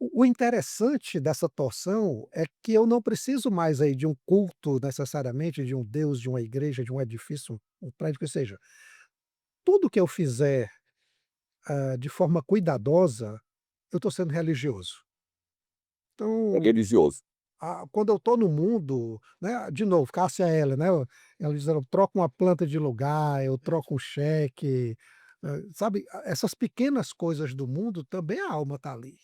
o interessante dessa torção é que eu não preciso mais aí de um culto necessariamente, de um deus, de uma igreja, de um edifício, um prédio que seja. Tudo que eu fizer, de forma cuidadosa, eu estou sendo religioso. É Então, religioso. quando eu estou no mundo, né, de novo, Cássia Eller, né, ela diz: "Eu troco uma planta de lugar, eu troco um cheque", sabe, essas pequenas coisas do mundo também a alma está ali.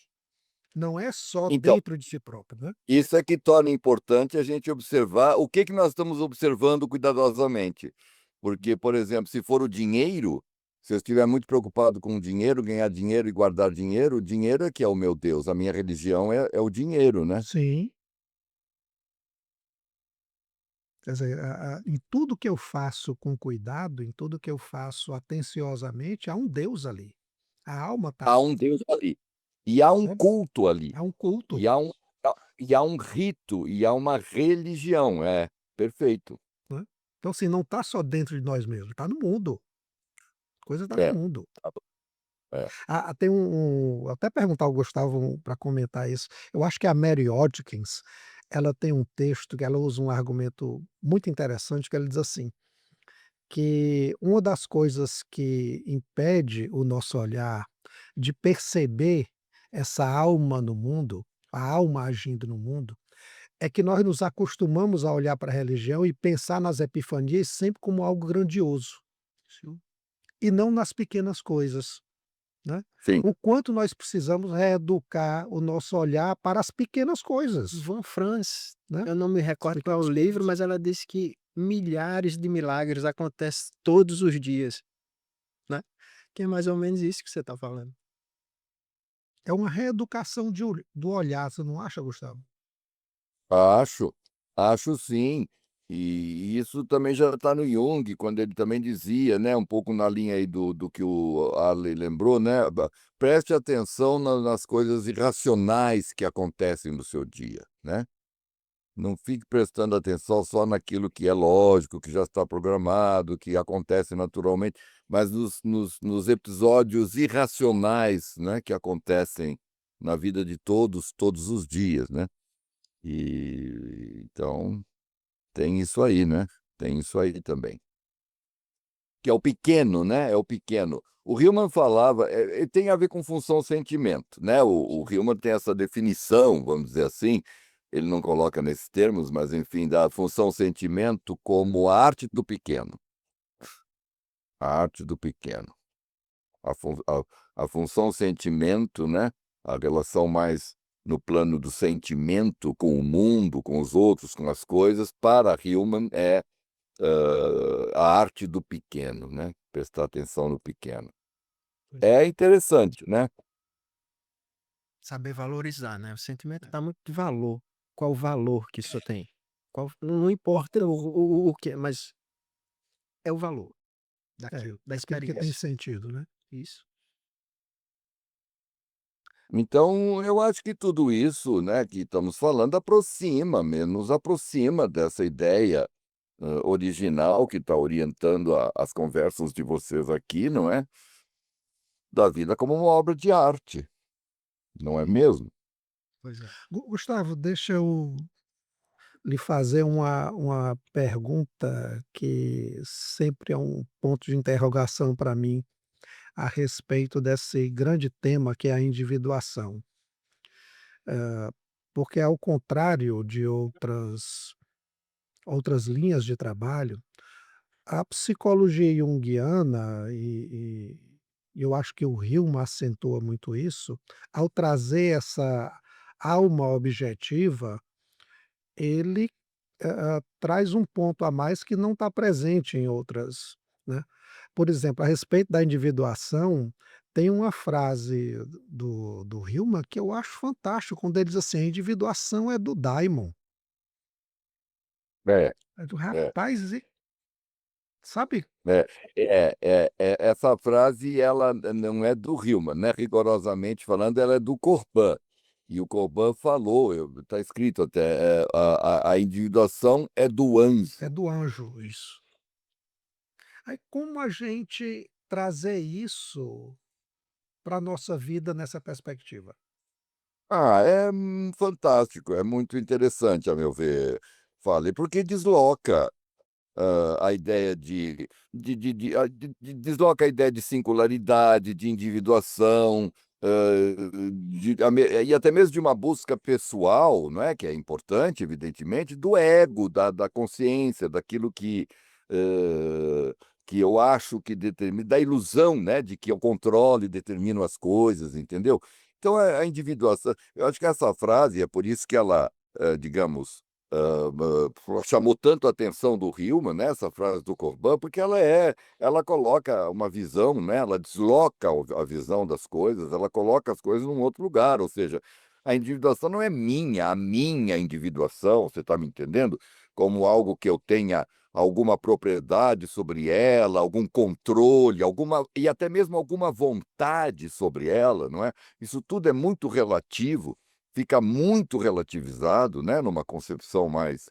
Não é só Então, dentro de si próprio, né. isso é que torna importante a gente observar o que nós estamos observando cuidadosamente. Porque, por exemplo, se for o dinheiro, se eu estiver muito preocupado com o dinheiro, ganhar dinheiro e guardar dinheiro, o dinheiro é que é o meu Deus, a minha religião é o dinheiro, né? Sim. Quer dizer, em tudo que eu faço com cuidado, em tudo que eu faço atenciosamente, há um Deus ali. A alma está Há ali, um Deus ali. E há um né, culto ali. há um culto, E há um rito, e há uma religião. É, perfeito. né. Então, assim, não está só dentro de nós mesmos, está no mundo, a coisa está no É, mundo. tá bom. É. Tem até perguntar ao Gustavo para comentar isso, eu acho que a Mary Hodgkins, ela tem um texto que ela usa um argumento muito interessante, que ela diz assim, que uma das coisas que impede o nosso olhar de perceber essa alma no mundo, a alma agindo no mundo, é que nós nos acostumamos a olhar para a religião e pensar nas epifanias sempre como algo grandioso, Sim. e não nas pequenas coisas, né. Sim. O quanto nós precisamos reeducar o nosso olhar para as pequenas coisas, Van Frans, né, eu não me as recordo qual é o pequenas livro, coisas. mas ela disse que milhares de milagres acontecem todos os dias, né. Que é mais ou menos isso que você está falando. É uma reeducação do olhar, você não acha, Gustavo? Acho, acho sim. E isso também já está no Jung, quando ele também dizia, né, um pouco na linha aí do que o Arley lembrou, né, preste atenção nas coisas irracionais que acontecem no seu dia, né? Não fique prestando atenção só naquilo que é lógico, que já está programado, que acontece naturalmente, mas nos episódios irracionais, né, que acontecem na vida de todos, todos os dias, né? E então tem isso aí, né, tem isso aí também. Que é o pequeno, né, é o pequeno. O Hillman falava, tem a ver com função-sentimento, né, o Hillman tem essa definição, vamos dizer assim, ele não coloca nesses termos, mas enfim, da função-sentimento como a arte do pequeno, a arte do pequeno. A função-sentimento, né, a relação mais no plano do sentimento com o mundo, com os outros, com as coisas, para Hillman é a arte do pequeno, né, prestar atenção no pequeno. Pois é. É interessante, né. Saber valorizar, né, o sentimento dá muito de valor. Qual o valor que isso tem? Não importa o que é, mas é o valor É, daquilo, da aquilo que tem experiência. sentido, né. Isso. Então, eu acho que tudo isso, né, que estamos falando aproxima mesmo, nos aproxima dessa ideia, original que está orientando as conversas de vocês aqui, não é, da vida como uma obra de arte, não é mesmo? Pois é. Gustavo, deixa eu lhe fazer uma pergunta que sempre é um ponto de interrogação para mim, a respeito desse grande tema que é a individuação. Porque ao contrário de outras linhas de trabalho, a psicologia junguiana e eu acho que o Hillman acentua muito isso, ao trazer essa alma objetiva, ele, traz um ponto a mais que não está presente em outras, né. Por exemplo, a respeito da individuação, tem uma frase do Hillman que eu acho fantástico, quando ele diz assim: "A individuação é do daimon". É, Aí tu: é. "Rapaz, e" sabe? É, essa frase ela não é do Hillman, né, rigorosamente falando, ela é do Corban. E o Corban falou, está escrito até, a individuação é do É anjo. do anjo, isso. Aí como a gente trazer isso para a nossa vida nessa perspectiva? É, fantástico, é muito interessante, a meu ver, Fale, porque desloca, a ideia desloca a ideia de singularidade, de individuação, e até mesmo de uma busca pessoal, não é, que é importante, evidentemente, do ego, da consciência, daquilo que eu acho que determina, da ilusão, né, de que eu controlo e determino as coisas, entendeu? Então a individuação, eu acho que essa frase, é por isso que ela, digamos, chamou tanto a atenção do Hillman, né, essa frase do Corban, porque ela coloca uma visão, né, ela desloca a visão das coisas, ela coloca as coisas num outro lugar, ou seja, a individuação não é minha, a minha individuação, você está me entendendo? Como algo que eu tenha alguma propriedade sobre ela, algum controle, alguma e até mesmo alguma vontade sobre ela, não é? Isso tudo é muito relativo, fica muito relativizado, né, numa concepção mais,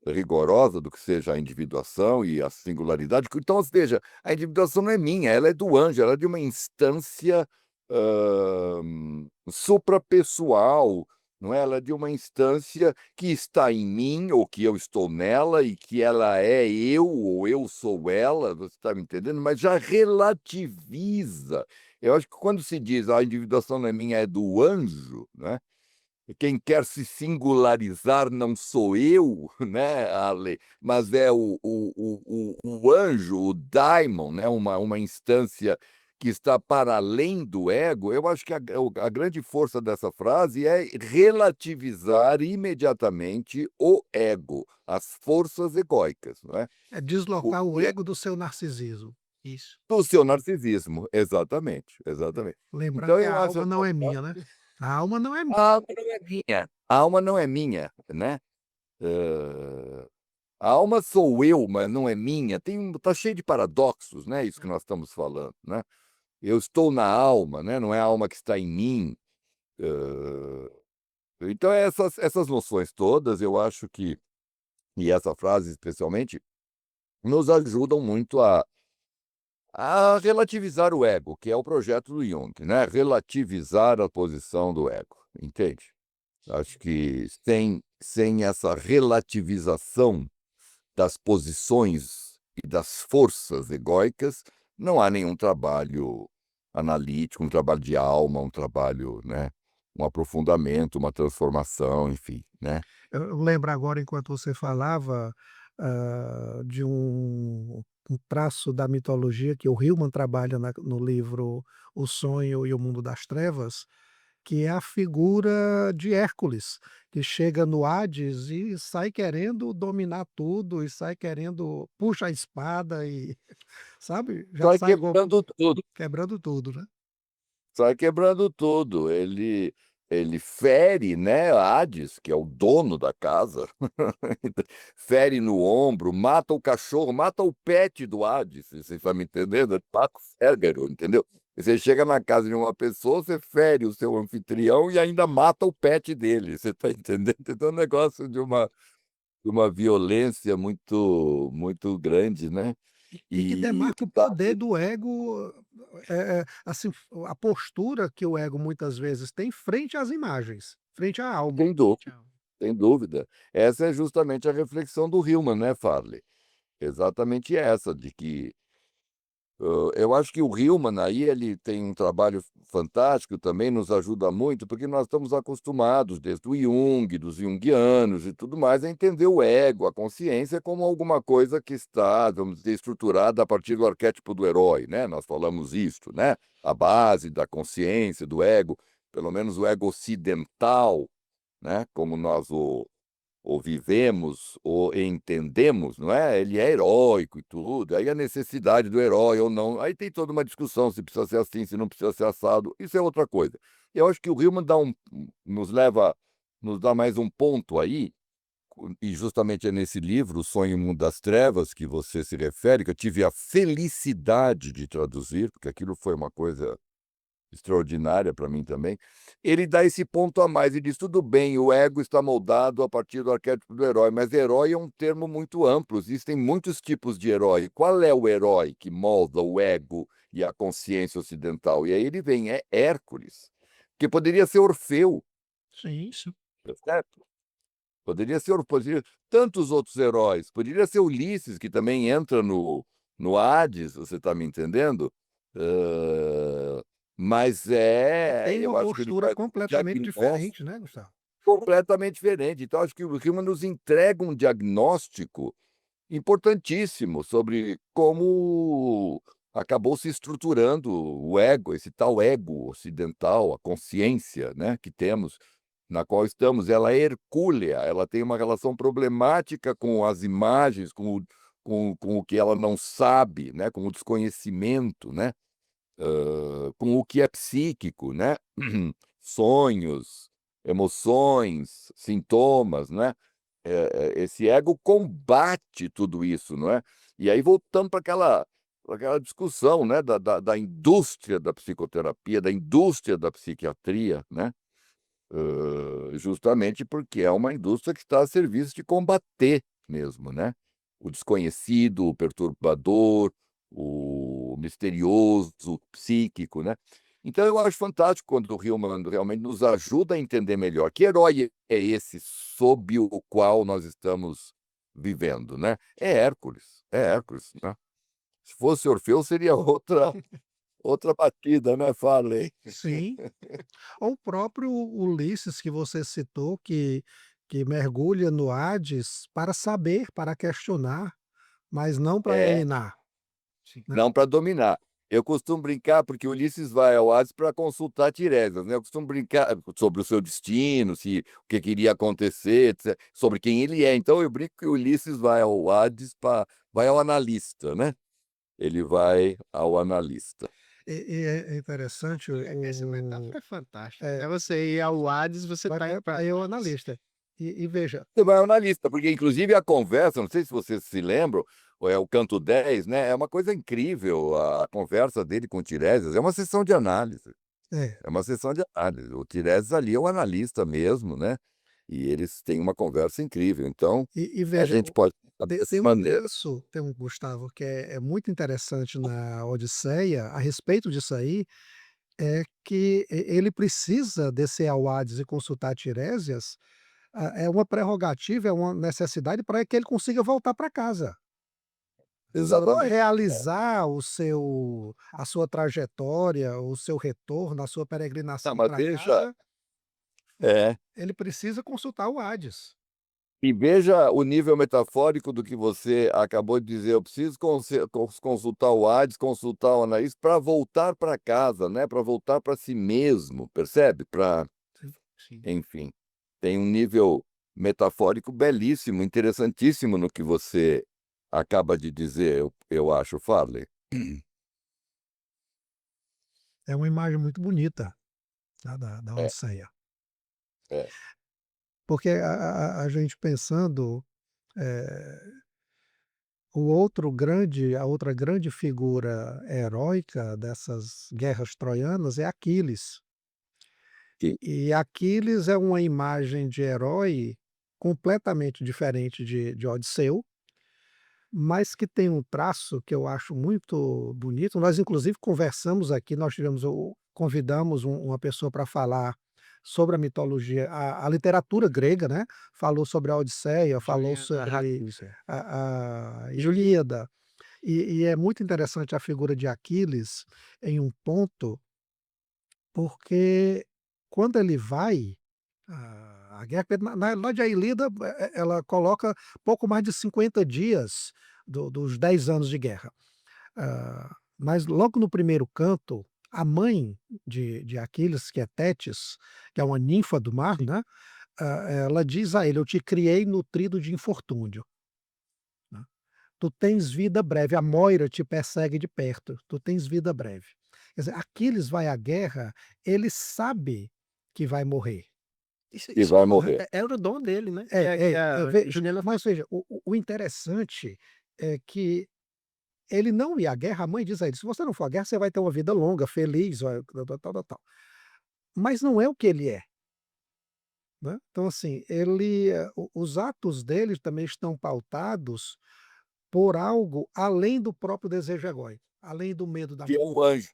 rigorosa do que seja a individuação e a singularidade. Então, ou seja, a individuação não é minha, ela é do anjo, ela é de uma instância suprapessoal, não é? Ela é de uma instância que está em mim, ou que eu estou nela, e que ela é eu, ou eu sou ela, você está me entendendo? Mas já relativiza. Eu acho que quando se diz a individuação não é minha, é do anjo, né? Quem quer se singularizar não sou eu, né, Ale, mas é o anjo, o daimon, né, uma instância que está para além do ego. Eu acho que a grande força dessa frase é relativizar imediatamente o ego, as forças egóicas, não é? É deslocar o Porque ego do seu narcisismo. Isso. do seu narcisismo, exatamente, exatamente. Lembrando Então que eu a acho alma não essa é minha, né. A alma não é minha. a alma não é minha, a alma não é minha, né? Hã, a alma sou eu, mas não é minha. Tá cheio de paradoxos, né, isso que nós estamos falando, né. Eu estou na alma, né, não é a alma que está em mim. Hã, então essas noções todas eu acho que e essa frase especialmente, nos ajudam muito a relativizar o ego, que é o projeto do Jung, né, relativizar a posição do ego, entende? Acho que sem essa relativização das posições e das forças egóicas, não há nenhum trabalho analítico, um trabalho de alma, um trabalho, né, um aprofundamento, uma transformação, enfim, né. Eu lembro agora, enquanto você falava, de um traço da mitologia que o Hillman trabalha no livro O Sonho e o Mundo das Trevas, que é a figura de Hércules, que chega no Hades e sai querendo dominar tudo, e sai querendo puxa a espada e, sabe, já Sai sai quebrando tudo. quebrando tudo, né. Sai quebrando tudo. Ele fere, né, Hades, que é o dono da casa, fere no ombro, mata o cachorro, mata o pet do Hades, você está me entendendo? Mata o Fégaro, entendeu? Você chega na casa de uma pessoa, você fere o seu anfitrião e ainda mata o pet dele, você está entendendo? Então é um negócio de uma violência muito grande, né. E que E o demarca que o tá poder do ego, assim, a postura que o ego muitas vezes tem frente às imagens, frente à alma. sem dúvida. Sem dúvida. Essa é justamente a reflexão do Hillman, né, Farley? Exatamente essa, de que, eu acho que o Hillman aí ele tem um trabalho fantástico também, nos ajuda muito, porque nós estamos acostumados, desde o Jung, dos junguianos e tudo mais, a entender o ego, a consciência, como alguma coisa que está, vamos dizer, estruturada a partir do arquétipo do herói, né, nós falamos isto, né, a base da consciência, do ego, pelo menos o ego ocidental, né, como nós o vivemos, ou entendemos, não é? Ele é heróico e tudo, aí a necessidade do herói ou não, aí tem toda uma discussão se precisa ser assim, se não precisa ser assado, isso é outra coisa. Eu acho que o Hillman nos dá mais um ponto aí, e justamente é nesse livro, O Sonho e o Mundo das Trevas, que você se refere, que eu tive a felicidade de traduzir, porque aquilo foi uma coisa extraordinária para mim também, ele dá esse ponto a mais e diz: "Tudo bem, o ego está moldado a partir do arquétipo do herói, mas herói é um termo muito amplo, existem muitos tipos de herói. Qual é o herói que molda o ego e a consciência ocidental?" E aí ele vem, é Hércules, que poderia ser Orfeu, Sim, sim. tá certo? Poderia tantos outros heróis, poderia ser Ulisses, que também entra no Hades, você está me entendendo? Hã, mas E tem eu uma acho que ele postura faz um completamente diagnóstico diferente, né, Gustavo? completamente diferente. Então acho que o Hillman nos entrega um diagnóstico importantíssimo sobre como acabou se estruturando o ego, esse tal ego ocidental, a consciência, né, que temos, na qual estamos. Ela é hercúlea, ela tem uma relação problemática com as imagens, com o que ela não sabe, né, com o desconhecimento, né, com o que é psíquico, né, sonhos, emoções, sintomas, né. Esse ego combate tudo isso, não é? E aí voltamos para aquela discussão, né, da indústria da psicoterapia, da indústria da psiquiatria, né, justamente porque é uma indústria que está a serviço de combater mesmo, né? O desconhecido, o perturbador, o misterioso, o psíquico, né? Então eu acho fantástico quando o Hillman realmente nos ajuda a entender melhor que herói é esse sob o qual nós estamos vivendo, né? É Hércules, né? Se fosse Orfeu seria outra batida, né, Farley? Sim. Ou o próprio Ulisses que você citou, que mergulha no Hades para saber, para questionar, mas não para É. eliminar, né. Não para dominar. Eu costumo brincar, porque Ulisses vai ao Hades para consultar Tiresias, né, eu costumo brincar sobre o seu destino, se o que queria acontecer, etc, sobre quem ele é. Então eu brinco que Ulisses vai ao Hades vai ao analista, né, ele vai ao analista. E é interessante Essa metáfora é fantástica. é, É você ir ao Hades, você vai tá indo pra aí é o analista. E veja, Você vai ao analista, porque inclusive a conversa, não sei se vocês se lembram, ou é o canto 10, né, é uma coisa incrível a conversa dele com Tiresias, é uma sessão de análise. é, É uma sessão de análise. O Tiresias ali é um analista mesmo, né, e eles têm uma conversa incrível. Então, e a veja, gente pode pensar dessa maneira. tem um Gustavo, que é muito interessante na Odisseia, a respeito disso aí, é que ele precisa descer ao Hades e consultar Tiresias, é uma prerrogativa, é uma necessidade para que ele consiga voltar para casa. Só Exatamente. realizar a sua trajetória, o seu retorno, a sua Não, peregrinação mas para veja casa, é, ele precisa consultar o Hades. e veja o nível metafórico do que você acabou de dizer, eu preciso consultar o Hades, consultar o analista para voltar para casa, né, para voltar para si mesmo, percebe? Para Sim, sim. enfim, tem um nível metafórico belíssimo, interessantíssimo no que você acaba de dizer, eu acho, Farley. É uma imagem muito bonita, tá, da É, Odisseia. é. Porque a gente pensando, eh, a outra grande figura heróica dessas guerras troianas é Aquiles. Sim. E Aquiles é uma imagem de herói completamente diferente de Odisseu, mas que tem um traço que eu acho muito bonito. Nós inclusive conversamos aqui, nós convidamos uma pessoa para falar sobre a mitologia, a literatura grega, né, falou sobre a Odisseia, falou Juliana sobre Ragusa. a Ilíada, e é muito interessante a figura de Aquiles em um ponto, porque quando ele vai a guerra, porque na realidade a Ilíada, ela coloca pouco mais de 50 dias dos 10 anos de guerra. Mas logo no primeiro canto, a mãe de Aquiles, que é Tétis, que é uma ninfa do mar, né, ela diz a ele: "Eu te criei nutrido de infortúnio, né. Tu tens vida breve, a Moira te persegue de perto, tu tens vida breve". Quer dizer, Aquiles vai à guerra, ele sabe que vai morrer. Isso E isso vai morrer. era o dom dele, né. Que É, a veja, Juliana mas veja, o interessante é que ele não ia à guerra, a mãe diz a ele: "Se você não for à guerra, você vai ter uma vida longa, feliz, tal, tal, tal, tal". Mas não é o que ele é, né. Então assim, os atos dele também estão pautados por algo além do próprio desejo egóico, além do medo da Que é morte. o anjo,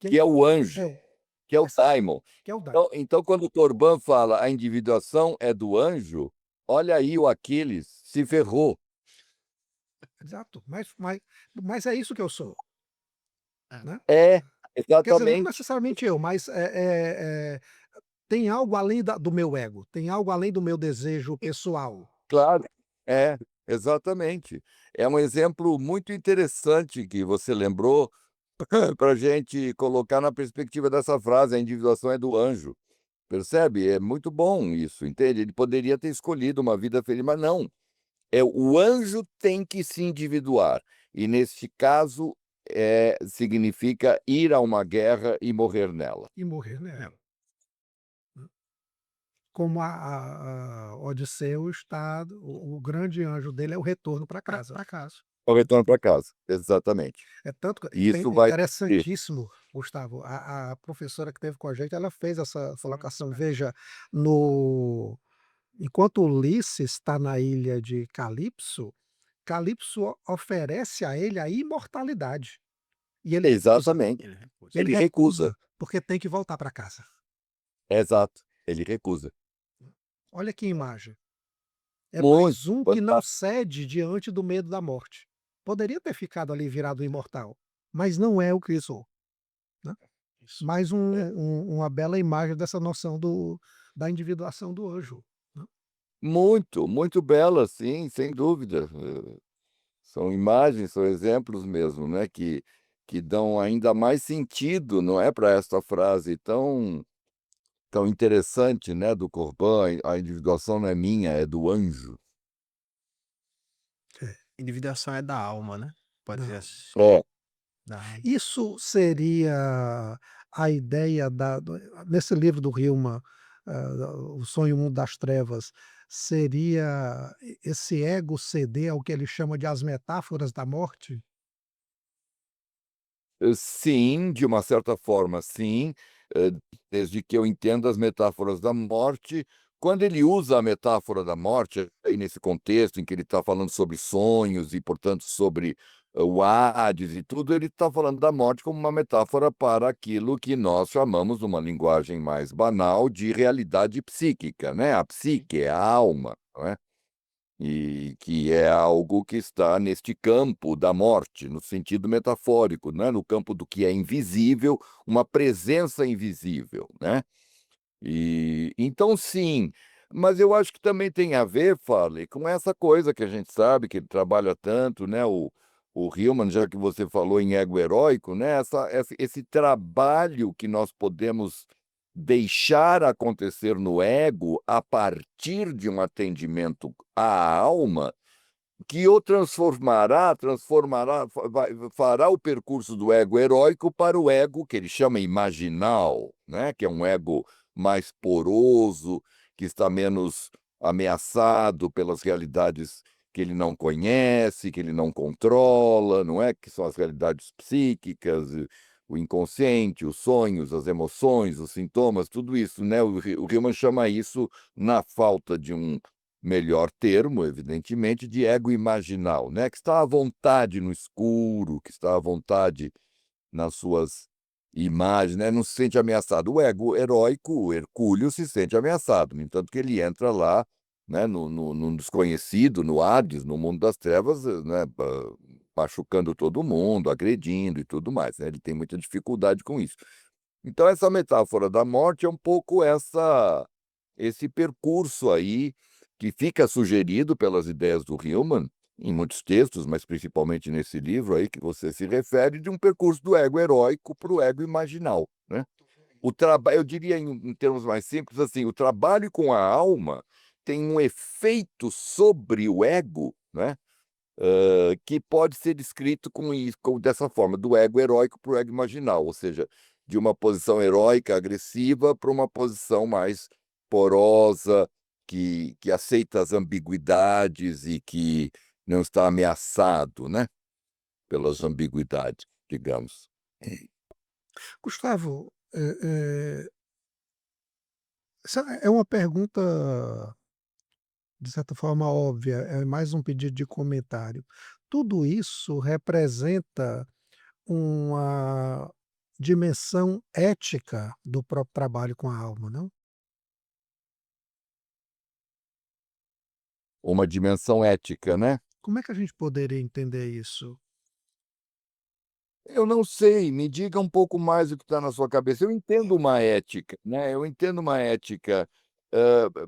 que Quem é o é anjo, o que é o essa daimon. que é o Daimon. Então quando o Torban fala: "A individuação é do anjo", olha aí o Aquiles se ferrou. Exato, mas é isso que eu sou, é. né. É, Quer dizer, não exatamente. necessariamente eu, mas, tem algo além do meu ego, tem algo além do meu desejo pessoal. Claro, é, exatamente. É um exemplo muito interessante que você lembrou para a gente colocar na perspectiva dessa frase: "A individuação é do anjo", percebe? É muito bom isso, entende? Ele poderia ter escolhido uma vida feliz, mas não, o anjo tem que se individuar, e neste caso, significa ir a uma guerra e morrer nela. E morrer nela. Como a Odisseu está, o grande anjo dele é o retorno para Pra casa. pra casa. É o retorno para casa, exatamente. É tanto que E tem isso é vai ser interessantíssimo, Gustavo, a professora que esteve com a gente, ela fez essa Sim, colocação, é. veja, no Enquanto Ulisses está na ilha de Calipso, Calipso oferece a ele a imortalidade. E ele recusa. Exatamente. Ele recusa. Ele Ele recusa. recusa, porque tem que voltar para casa. Exato, ele recusa. Olha que imagem. É Muito, mais um que não fantástico. cede diante do medo da morte. Poderia ter ficado ali virado imortal, mas não é o que sou, né. Isso. Mais uma bela imagem dessa noção da individuação do anjo, né. Muito, muito bela, sim, sem dúvida. São imagens, são exemplos mesmo, né, que dão ainda mais sentido, não é, para esta frase tão interessante, né, do Corbin, a individuação não é minha, é do anjo. É, Individuação é da alma, né? Pode dizer não. assim, É. da alma. Isso seria a ideia nesse livro do Hillman, O Sonho Mundo das Trevas, seria esse ego ceder ao que ele chama de as metáforas da morte? Sim, de uma certa forma, sim, desde que eu entenda as metáforas da morte. Quando ele usa a metáfora da morte, aí nesse contexto em que ele está falando sobre sonhos e, portanto, sobre, o Hades e tudo, ele está falando da morte como uma metáfora para aquilo que nós chamamos, numa linguagem mais banal, de realidade psíquica, né, a psique, a alma, não é? E que é algo que está neste campo da morte, no sentido metafórico, né, no campo do que é invisível, uma presença invisível, né. E então sim, mas eu acho que também tem a ver, Farley, com essa coisa que a gente sabe que ele trabalha tanto, né, o Hillman, já que você falou em ego heróico, né, esse trabalho que nós podemos deixar acontecer no ego a partir de um atendimento à alma, que o transformará, fará o percurso do ego heróico para o ego que ele chama imaginal, né, que é um ego mais poroso, que está menos ameaçado pelas realidades que ele não conhece, que ele não controla, não é, que são as realidades psíquicas, o inconsciente, os sonhos, as emoções, os sintomas, tudo isso, né, o Hillman chama isso, na falta de um melhor termo, evidentemente, de ego imaginal, né, que está à vontade no escuro, que está à vontade nas suas imagens, né, não se sente ameaçado. O ego heróico, o Hercúleo, se sente ameaçado, no entanto que ele entra lá, né, no desconhecido, no Hades, no mundo das trevas, né, machucando todo mundo, agredindo e tudo mais, né, ele tem muita dificuldade com isso. Então essa metáfora da morte é um pouco esse percurso aí, que fica sugerido pelas ideias do Hillman, em muitos textos, mas principalmente nesse livro aí que você se refere, de um percurso do ego heróico para o ego imaginal, né. Eu diria em termos mais simples, assim, o trabalho com a alma tem um efeito sobre o ego, né, que pode ser descrito dessa forma, do ego heróico para o ego imaginal, ou seja, de uma posição heróica, agressiva, para uma posição mais porosa, que aceita as ambiguidades e que não está ameaçado, né, pelas ambiguidades, digamos. Gustavo, essa é uma pergunta, de certa forma, óbvia, é mais um pedido de comentário. Tudo isso representa uma dimensão ética do próprio trabalho com a alma, não? Uma dimensão ética, né? Como é que a gente poderia entender isso? Eu não sei, me diga um pouco mais o que está na sua cabeça. Eu entendo uma ética, né, eu entendo uma ética,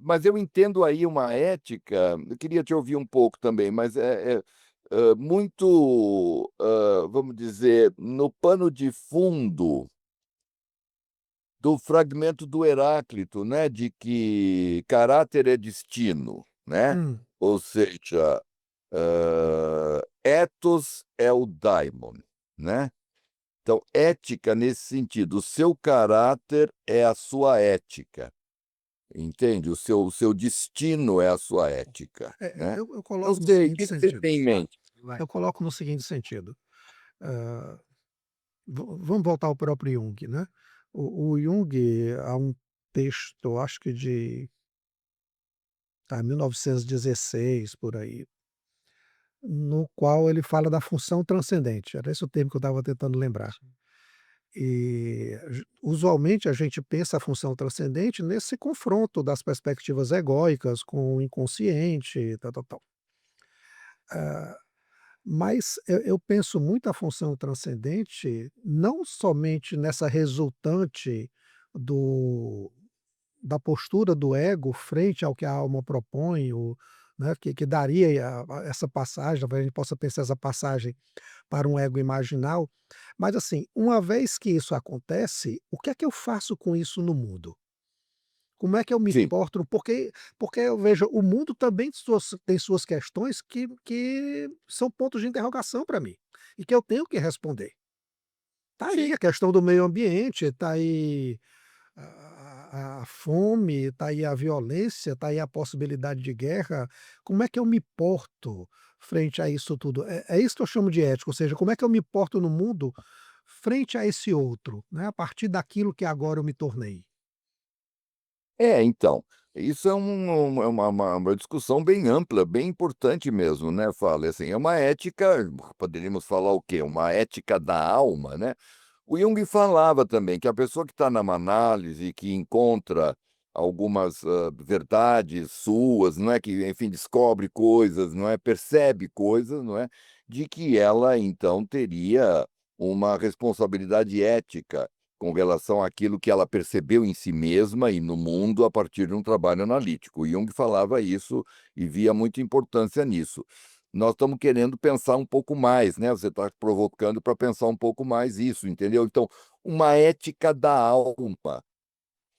mas eu entendo aí uma ética, eu queria te ouvir um pouco também, mas muito, vamos dizer, no pano de fundo do fragmento do Heráclito, né, de que caráter é destino, né, Hum, ou seja, ethos é o daimon, né. Então, ética nesse sentido, o seu caráter é a sua ética, entende? O seu destino é a sua ética, né. eu Não coloco no sei, o seguinte que que você sentido, tem em mente? Vai. eu coloco no seguinte sentido, hã, vamos voltar ao próprio Jung, né. O Jung, há um texto, eu acho que de tá, 1916, por aí, no qual ele fala da função transcendente, era esse o termo que eu estava tentando lembrar. E, usualmente, a gente pensa a função transcendente nesse confronto das perspectivas egóicas com o inconsciente, tal, tal, tal. Ah, mas eu penso muito a função transcendente não somente nessa resultante do da postura do ego frente ao que a alma propõe, né, que daria essa passagem, talvez a gente possa pensar essa passagem para um ego imaginal, mas assim, uma vez que isso acontece, o que é que eu faço com isso no mundo? Como é que eu me Sim, porto? Porque eu vejo o mundo também tem suas questões que são pontos de interrogação para mim, e que eu tenho que responder. Está aí a questão do meio ambiente, está aí a fome, está aí a violência, está aí a possibilidade de guerra. Como é que eu me porto frente a isso tudo? É isso que eu chamo de ética, ou seja, como é que eu me porto no mundo frente a esse outro, né, a partir daquilo que agora eu me tornei. então, isso é é uma discussão bem ampla, bem importante mesmo, né, fala assim, é uma ética, poderíamos falar o quê? Uma ética da alma, né. O Jung falava também que a pessoa que está numa análise, que encontra algumas, verdades suas, não é, que, enfim, descobre coisas, não é, percebe coisas, não é, de que ela, então, teria uma responsabilidade ética com relação àquilo que ela percebeu em si mesma e no mundo a partir de um trabalho analítico. O Jung falava isso e via muita importância nisso. Nós estamos querendo pensar um pouco mais, né, você está provocando para pensar um pouco mais isso, entendeu? Então, uma ética da alma.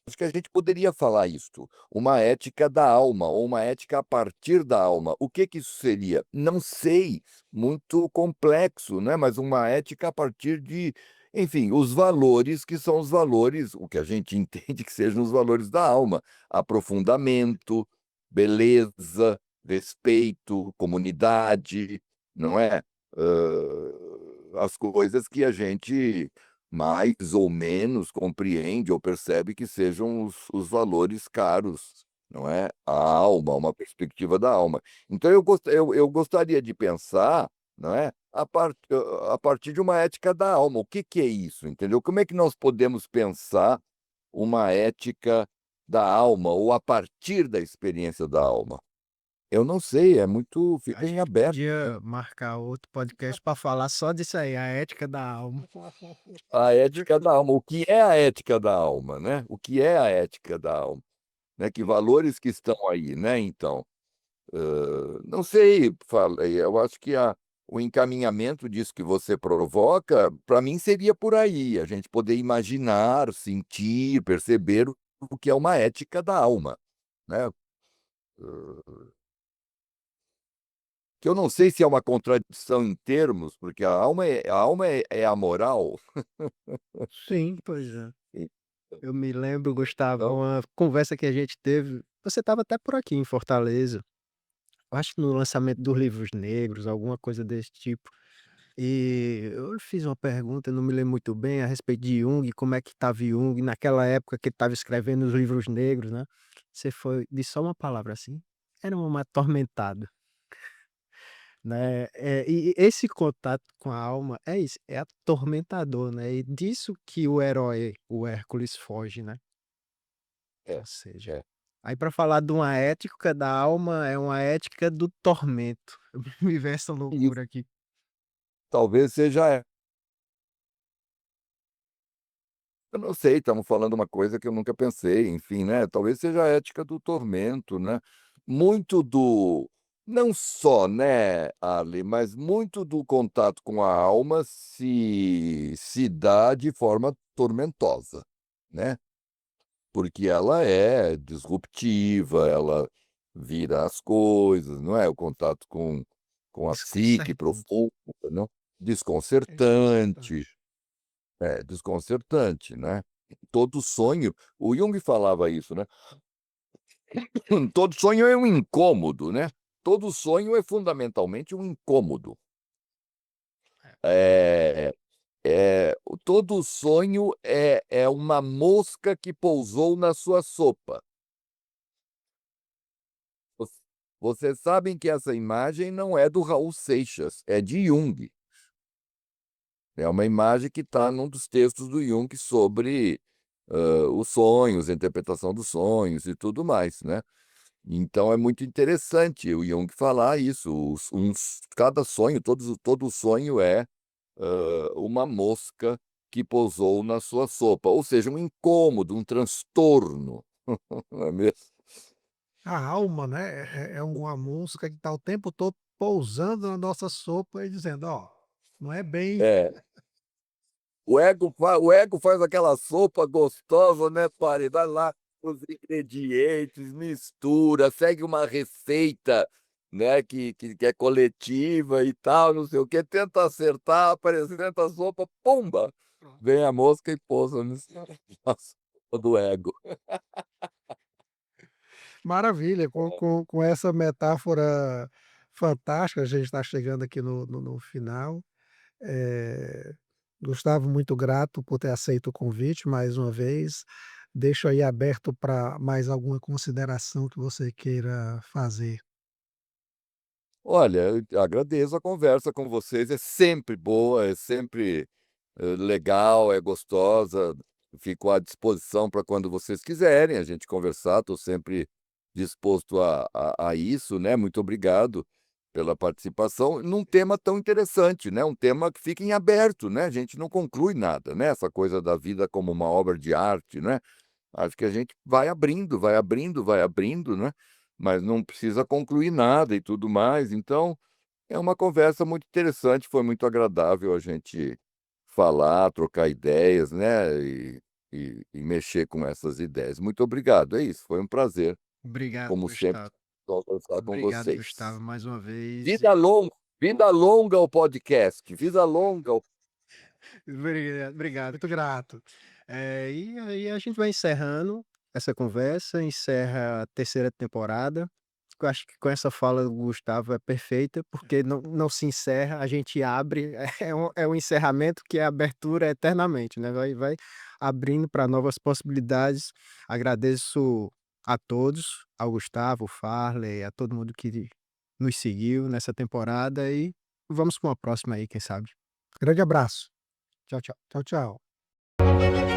Acho que a gente poderia falar isto, uma ética da alma, ou uma ética a partir da alma. O que que isso seria? Não sei, muito complexo, né, mas uma ética a partir de, enfim, os valores que são os valores, o que a gente entende que sejam os valores da alma: aprofundamento, beleza, respeito, comunidade, não é? As coisas que a gente mais ou menos compreende ou percebe que sejam os valores caros, não é? A alma, uma perspectiva da alma. Então eu gostaria de pensar, não é, a partir de uma ética da alma. O que que é isso, entendeu? Como é que nós podemos pensar uma ética da alma ou a partir da experiência da alma? Eu não sei, é muito A fica em gente aberto. podia marcar outro podcast para falar só disso aí, a ética da alma. A ética da alma, o que é a ética da alma, né? O que é a ética da alma? Né, que valores que estão aí, né, então. Não sei, eu acho que o encaminhamento disso que você provoca, para mim seria por aí, a gente poder imaginar, sentir, perceber o que é uma ética da alma, né. Que eu não sei se é uma contradição em termos, porque a alma é a moral. Sim, pois é. E Eu me lembro, Gustavo, então uma conversa que a gente teve, você estava até por aqui em Fortaleza, eu acho que no lançamento dos livros negros, alguma coisa desse tipo. E eu lhe fiz uma pergunta, eu não me lembro muito bem, a respeito de Jung, como é que estava Jung naquela época que ele estava escrevendo os livros negros, né. Você foi disse só uma palavra assim, era um atormentado, né. E esse contato com a alma é isso, é atormentador, né, e disso que o herói, o Hércules foge, né. é, Ou seja, é. aí para falar de uma ética da alma, é uma ética do tormento. Me vê essa E loucura aqui. talvez seja. Eu não sei, estamos falando uma coisa que eu nunca pensei, enfim, né, talvez seja a ética do tormento, né. Muito do não só, né, Ali, mas muito do contato com a alma se dá de forma tormentosa, né, porque ela é disruptiva, ela vira as coisas, não é, o contato com a psique Desconcertante. profunda, não, É desconcertante. desconcertante. É, desconcertante, né. Todo sonho o Jung falava isso, né, todo sonho é um incômodo, né, todo sonho é fundamentalmente um incômodo. Eh todo sonho é uma mosca que pousou na sua sopa. Vocês sabem que essa imagem não é do Raul Seixas, é de Jung. É uma imagem que está num dos textos do Jung sobre, os sonhos, a interpretação dos sonhos e tudo mais, né. Então é muito interessante o Jung falar isso, cada sonho, todo sonho é, uma mosca que pousou na sua sopa, ou seja, um incômodo, um transtorno, não é mesmo? A alma, né, é uma música que está o tempo todo pousando na nossa sopa e dizendo: "Ó, não é bem". É. O ego faz aquela sopa gostosa, né, Pari, vai lá os ingredientes, mistura, segue uma receita, né, que é coletiva e tal, não sei o quê, tenta acertar, apresenta a sopa, pumba, Pronto. vem a mosca e pousa na sopa do ego. Maravilha, com essa metáfora fantástica, a gente está chegando aqui no final. Eh, Gustavo, muito grato por ter aceito o convite mais uma vez. Deixo aí aberto para mais alguma consideração que você queira fazer. Olha, eu agradeço a conversa com vocês, é sempre boa, é sempre, legal, é gostosa. Fico à disposição para quando vocês quiserem a gente conversar, estou sempre disposto a isso, né. Muito obrigado pela participação num tema tão interessante, né, um tema que fica em aberto, né, a gente não conclui nada, né, essa coisa da vida como uma obra de arte, né. Acho que a gente vai abrindo, vai abrindo, vai abrindo, né, mas não precisa concluir nada e tudo mais. Então, é uma conversa muito interessante, foi muito agradável a gente falar, trocar ideias, né, e mexer com essas ideias. Muito obrigado, é isso, foi um prazer, Obrigado, como sempre, Gustavo. conversar com Obrigado, vocês. Gustavo, mais uma vez. Vida longa ao podcast, vida longa ao Obrigado. Muito grato. E aí a gente vai encerrando essa conversa, encerra a terceira temporada. Eu acho que com essa fala do Gustavo é perfeita, porque não se encerra, a gente abre, é um encerramento que é abertura eternamente, né, vai abrindo para novas possibilidades. Agradeço a todos, ao Gustavo, ao Farley, a todo mundo que nos seguiu nessa temporada e vamos com a próxima aí, quem sabe. Grande abraço. Tchau, tchau. Tchau, tchau.